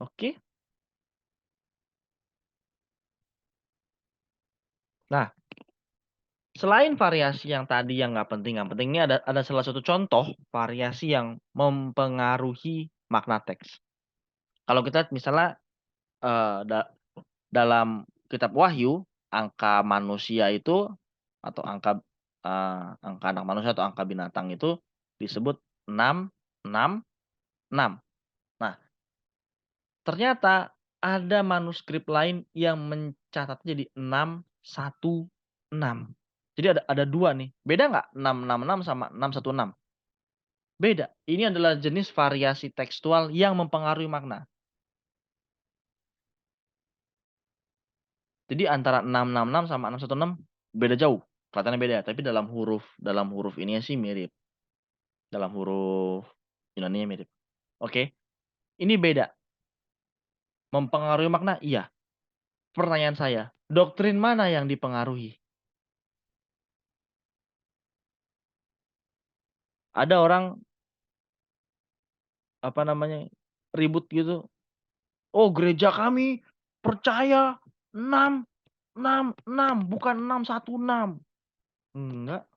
Oke? Nah, selain variasi yang tadi yang nggak penting, ini ada salah satu contoh variasi yang mempengaruhi makna teks. Kalau kita misalnya, da dalam kitab Wahyu, angka manusia itu atau angka anak manusia atau angka binatang itu disebut 666. Nah, ternyata ada manuskrip lain yang mencatatnya jadi 616. Jadi ada 2 nih, beda nggak 666 sama 616? Beda, ini adalah jenis variasi tekstual yang mempengaruhi makna. Jadi antara 666 sama 616 beda jauh, kelihatannya beda, tapi dalam huruf ininya sih mirip, dalam huruf Yunaninya mirip. Oke, ini beda, mempengaruhi makna iya. Pertanyaan saya, doktrin mana yang dipengaruhi? Ada orang, apa namanya, ribut gitu, "Oh gereja kami percaya 666 bukan 616." Enggak,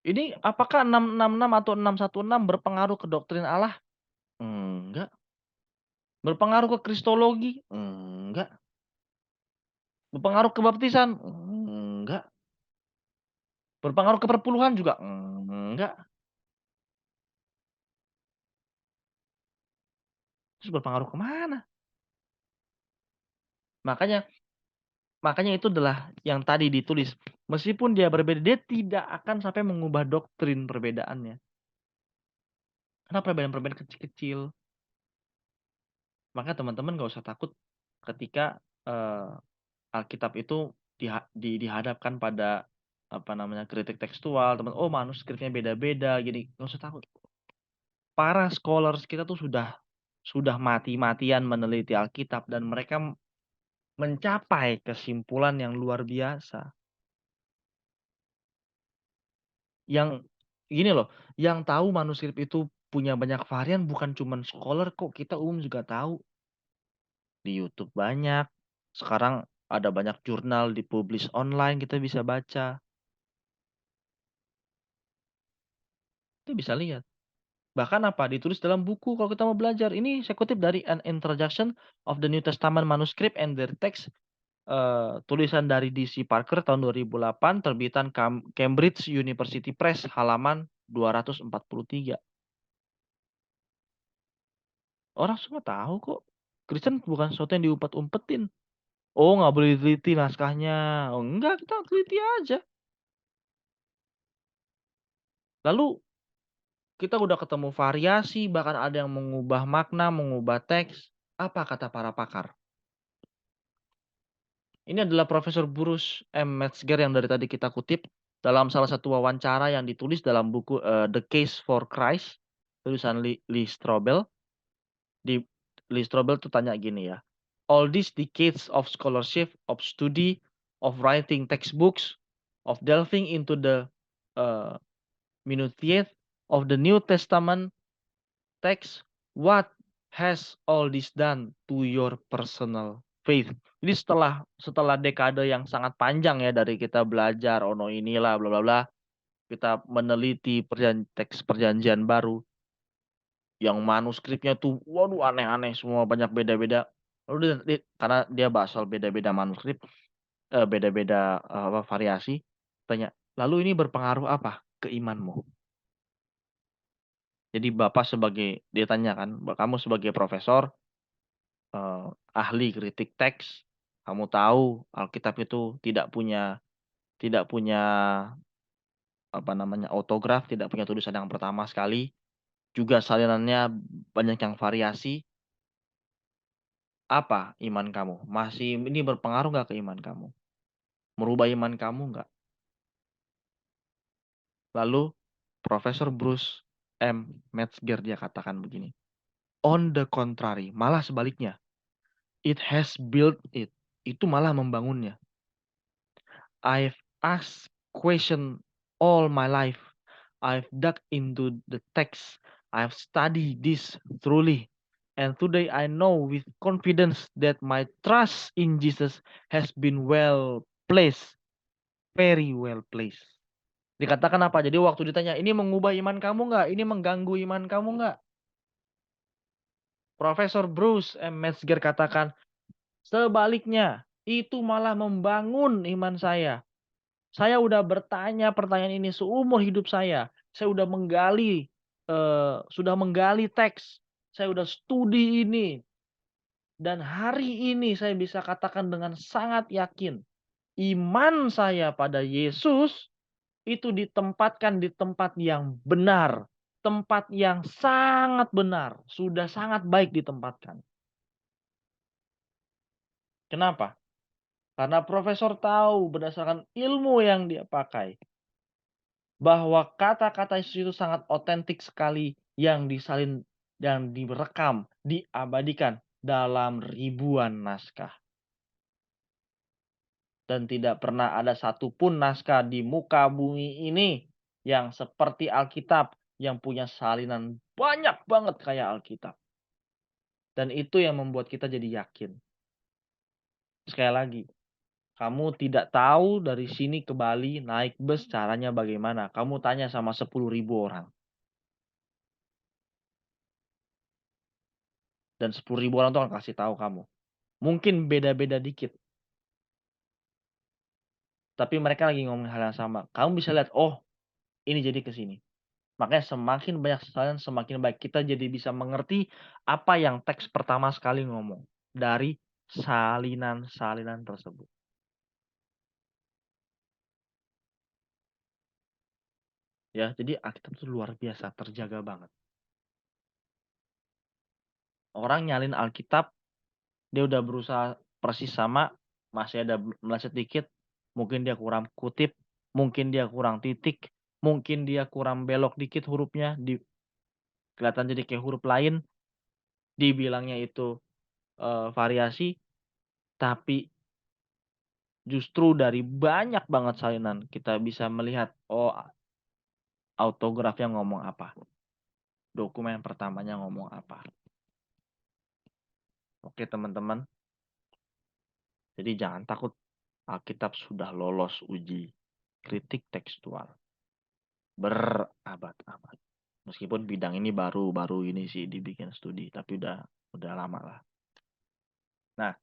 ini apakah 666 atau 616 berpengaruh ke doktrin Allah? Enggak. Berpengaruh ke kristologi? Enggak. Berpengaruh ke baptisan? Enggak. Berpengaruh ke perpuluhan juga? Enggak. Terus berpengaruh ke mana? Makanya makanya itu adalah yang tadi ditulis, meskipun dia berbeda, dia tidak akan sampai mengubah doktrin perbedaannya. Karena perbedaan-perbedaan kecil-kecil. Maka teman-teman nggak usah takut ketika, Alkitab itu dihadapkan pada, apa namanya, kritik tekstual, "Oh manuskripnya beda-beda," gini, nggak usah takut. Para scholars kita tuh sudah mati-matian meneliti Alkitab dan mereka mencapai kesimpulan yang luar biasa. Yang gini loh, yang tahu manuskrip itu punya banyak varian bukan cuman scholar kok, kita umum juga tahu. Di YouTube banyak, sekarang ada banyak jurnal di-publish online, kita bisa baca, kita bisa lihat. Bahkan apa, ditulis dalam buku kalau kita mau belajar. Ini saya kutip dari An Introduction of the New Testament Manuscript and Their Text, tulisan dari D.C. Parker tahun 2008, terbitan Cambridge University Press, halaman 243. Orang semua tahu kok, Kristen bukan sesuatu yang diumpet-umpetin. Oh, nggak boleh diteliti naskahnya. Oh, enggak, kita teliti aja. Lalu kita udah ketemu variasi, bahkan ada yang mengubah makna, mengubah teks. Apa kata para pakar? Ini adalah Profesor Bruce M. Metzger yang dari tadi kita kutip dalam salah satu wawancara yang ditulis dalam buku, The Case for Christ, tulisan Lee Strobel. Di Lee Strobel tuh tanya gini ya, "All these decades of scholarship, of study, of writing textbooks, of delving into the, uh, minutiae of the New Testament text, what has all this done to your personal faith?" Jadi setelah dekade yang sangat panjang ya dari kita belajar ono inilah bla bla bla, kita meneliti teks perjanjian baru yang manuskripnya tuh waduh aneh-aneh semua banyak beda-beda. Lalu karena dia bahas soal beda-beda manuskrip, beda-beda, variasi, tanya, "Lalu ini berpengaruh apa ke imanmu?" Jadi Bapak sebagai dia tanya kan, "Kamu sebagai profesor, ahli kritik teks, kamu tahu Alkitab itu tidak punya, apa namanya, autograf, tidak punya tulisan yang pertama sekali, juga salinannya banyak yang variasi. Apa iman kamu? Masih ini berpengaruh nggak ke iman kamu? Merubah iman kamu nggak?" Lalu Profesor Bruce M. Metzger dia katakan begini, "On the contrary, malah sebaliknya, it has built it." Itu malah membangunnya. "I've asked question all my life. I've dug into the text. I've studied this thoroughly. And today I know with confidence that my trust in Jesus has been well placed, very well placed." Dikatakan apa? Jadi waktu ditanya, "Ini mengubah iman kamu nggak? Ini mengganggu iman kamu nggak?" Profesor Bruce M. Metzger katakan, "Sebaliknya, itu malah membangun iman saya. Saya udah bertanya pertanyaan ini seumur hidup saya. Saya udah menggali teks. Saya udah studi ini. Dan hari ini saya bisa katakan dengan sangat yakin, iman saya pada Yesus itu ditempatkan di tempat yang benar. Tempat yang sangat benar. Sudah sangat baik ditempatkan." Kenapa? Karena profesor tahu berdasarkan ilmu yang dia pakai, bahwa kata-kata Yesus itu sangat otentik sekali yang disalin dan direkam, diabadikan dalam ribuan naskah. Dan tidak pernah ada satupun naskah di muka bumi ini yang seperti Alkitab yang punya salinan banyak banget kayak Alkitab. Dan itu yang membuat kita jadi yakin. Sekali lagi, kamu tidak tahu dari sini ke Bali naik bus caranya bagaimana. Kamu tanya sama 10.000 orang. Dan 10.000 orang tuh akan kasih tahu kamu. Mungkin beda-beda dikit. Tapi mereka lagi ngomongin hal yang sama. Kamu bisa lihat, oh ini jadi ke sini. Makanya semakin banyak salinan semakin baik. Kita jadi bisa mengerti apa yang teks pertama sekali ngomong. Dari salinan-salinan tersebut. Ya, jadi Alkitab itu luar biasa, terjaga banget. Orang nyalin Alkitab, dia udah berusaha persis sama, masih ada meleset dikit, mungkin dia kurang kutip, mungkin dia kurang titik, mungkin dia kurang belok dikit hurufnya, kelihatan jadi kayak huruf lain, dibilangnya itu, variasi, tapi justru dari banyak banget salinan kita bisa melihat, oh autografnya ngomong apa, dokumen pertamanya ngomong apa. Oke teman-teman, jadi jangan takut, Alkitab sudah lolos uji kritik tekstual berabad-abad. Meskipun bidang ini baru ini sih dibikin studi, tapi udah lama lah. Nah,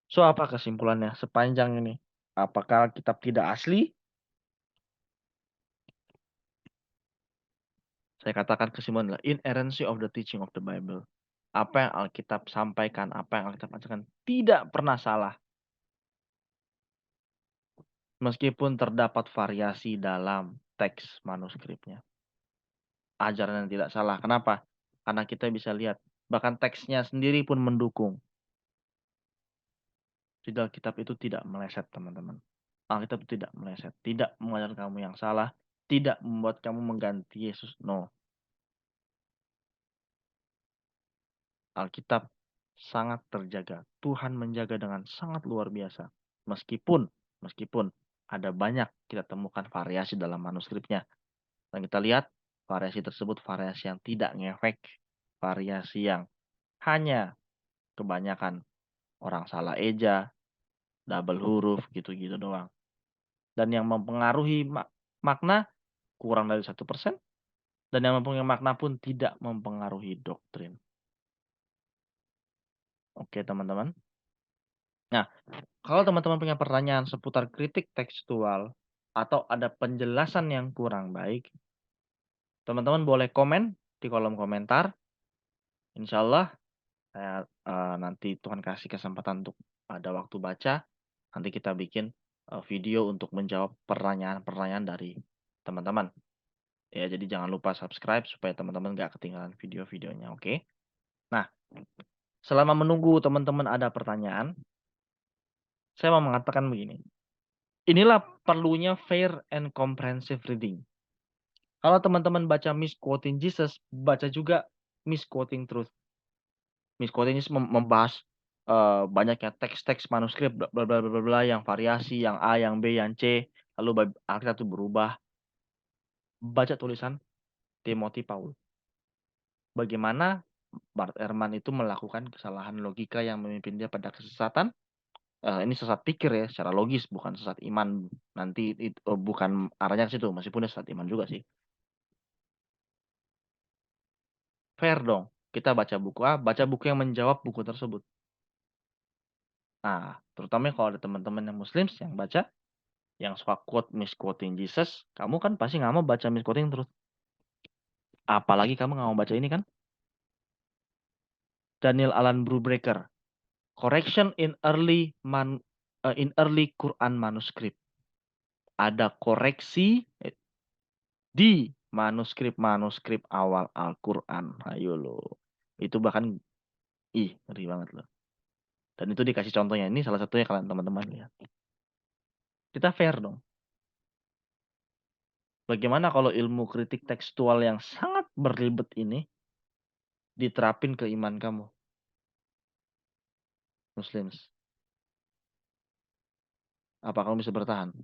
so apa kesimpulannya sepanjang ini? Apakah Alkitab tidak asli? Saya katakan kesimpulan adalah inerrancy of the teaching of the Bible. Apa yang Alkitab sampaikan, apa yang Alkitab ajarkan tidak pernah salah. Meskipun terdapat variasi dalam teks manuskripnya. Ajaran yang tidak salah. Kenapa? Karena kita bisa lihat, bahkan teksnya sendiri pun mendukung. Jadi Alkitab itu tidak meleset, teman-teman. Alkitab itu tidak meleset, tidak mengajarkan kamu yang salah, tidak membuat kamu mengganti Yesus. No. Alkitab sangat terjaga. Tuhan menjaga dengan sangat luar biasa. Meskipun ada banyak kita temukan variasi dalam manuskripnya. Dan kita lihat variasi tersebut variasi yang tidak ngefek. Variasi yang hanya kebanyakan orang salah eja, double huruf, gitu-gitu doang. Dan yang mempengaruhi makna kurang dari 1%. Dan yang mempunyai makna pun tidak mempengaruhi doktrin. Oke teman-teman. Nah, Kalau teman-teman punya pertanyaan seputar kritik tekstual atau ada penjelasan yang kurang baik, teman-teman boleh komen di kolom komentar. Insya Allah saya nanti Tuhan kasih kesempatan untuk ada waktu baca, nanti kita bikin video untuk menjawab pertanyaan-pertanyaan dari teman-teman. Ya, jadi jangan lupa subscribe supaya teman-teman nggak ketinggalan video-videonya, oke? Nah, selama menunggu teman-teman ada pertanyaan, saya mau mengatakan begini. Inilah perlunya fair and comprehensive reading. Kalau teman-teman baca misquoting Jesus, baca juga misquoting truth. Misquoting Jesus membahas banyaknya teks-teks manuskrip bla bla bla bla bla yang variasi, yang A, yang B, yang C, lalu Alkitab itu berubah. Baca tulisan Timothy Paul. Bagaimana Bart Ehrman itu melakukan kesalahan logika yang memimpin dia pada kesesatan. Ini sesat pikir ya, secara logis, bukan sesat iman. Nanti bukan arahnya ke situ, meskipun sesat iman juga sih. Fair dong, kita baca buku A, baca buku yang menjawab buku tersebut. Nah, terutama kalau ada teman-teman yang Muslim yang baca, yang suka misquoting Jesus, kamu kan pasti nggak mau baca misquoting terus. Apalagi kamu nggak mau baca ini kan? Daniel Alan Brubaker, Correction in early Quran manuscript. Ada koreksi di manuskrip awal Al-Quran. Ayo lo. Itu bahkan, ngeri banget loh. Dan itu dikasih contohnya. Ini salah satunya kalian teman-teman lihat. Kita fair dong. Bagaimana kalau ilmu kritik tekstual yang sangat berlibet ini diterapin ke iman kamu, Muslims? Apa kamu bisa bertahan?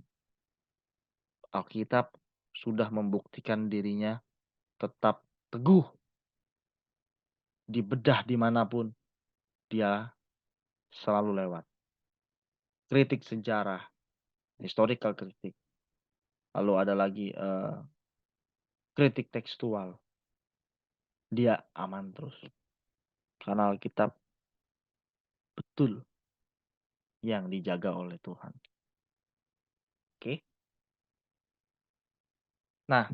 Alkitab sudah membuktikan dirinya tetap teguh. Dibedah dimanapun, dia selalu lewat. Kritik sejarah, historical kritik. Lalu ada lagi kritik tekstual. Dia aman terus. Karena Alkitab betul yang dijaga oleh Tuhan. Oke. Nah,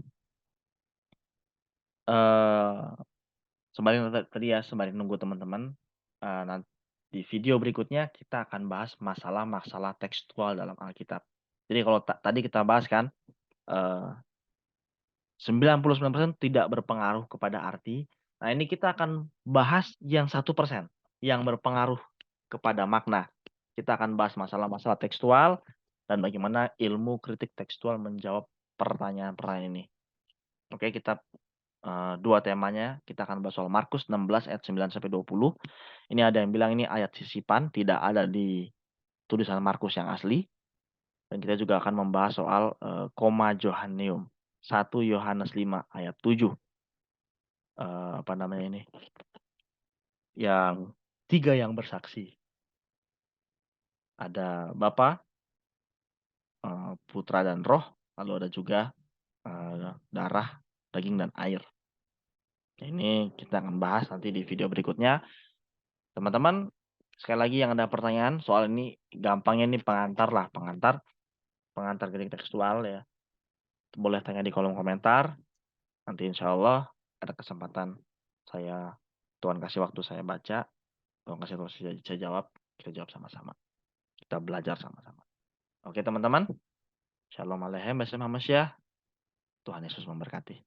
sembari nunggu teman-teman, nanti di video berikutnya kita akan bahas masalah-masalah tekstual dalam Alkitab. Jadi kalau tadi kita bahas kan, 99% tidak berpengaruh kepada arti. Nah, ini kita akan bahas yang 1% yang berpengaruh kepada makna. Kita akan bahas masalah-masalah tekstual dan bagaimana ilmu kritik tekstual menjawab pertanyaan-pertanyaan ini. Oke, kita dua temanya. Kita akan bahas soal Markus 16 ayat 9 sampai 20. Ini ada yang bilang ini ayat sisipan, tidak ada di tulisan Markus yang asli. Dan kita juga akan membahas soal koma Johanneum. 1 Yohanes 5 ayat 7. Apa namanya ini? Yang 3 yang bersaksi. Ada Bapa, Putra dan Roh, lalu ada juga darah, daging dan air. Ini kita akan bahas nanti di video berikutnya. Teman-teman, sekali lagi yang ada pertanyaan soal ini, gampangnya ini pengantar kritik tekstual ya. Boleh tanya di kolom komentar. Nanti insya Allah ada kesempatan Tuhan kasih waktu saya baca, Tuhan kasih waktu saya jawab, kita jawab sama-sama. Kita belajar sama-sama. Oke teman-teman, Shalom Aleichem, Besem Hamashiach. Tuhan Yesus memberkati.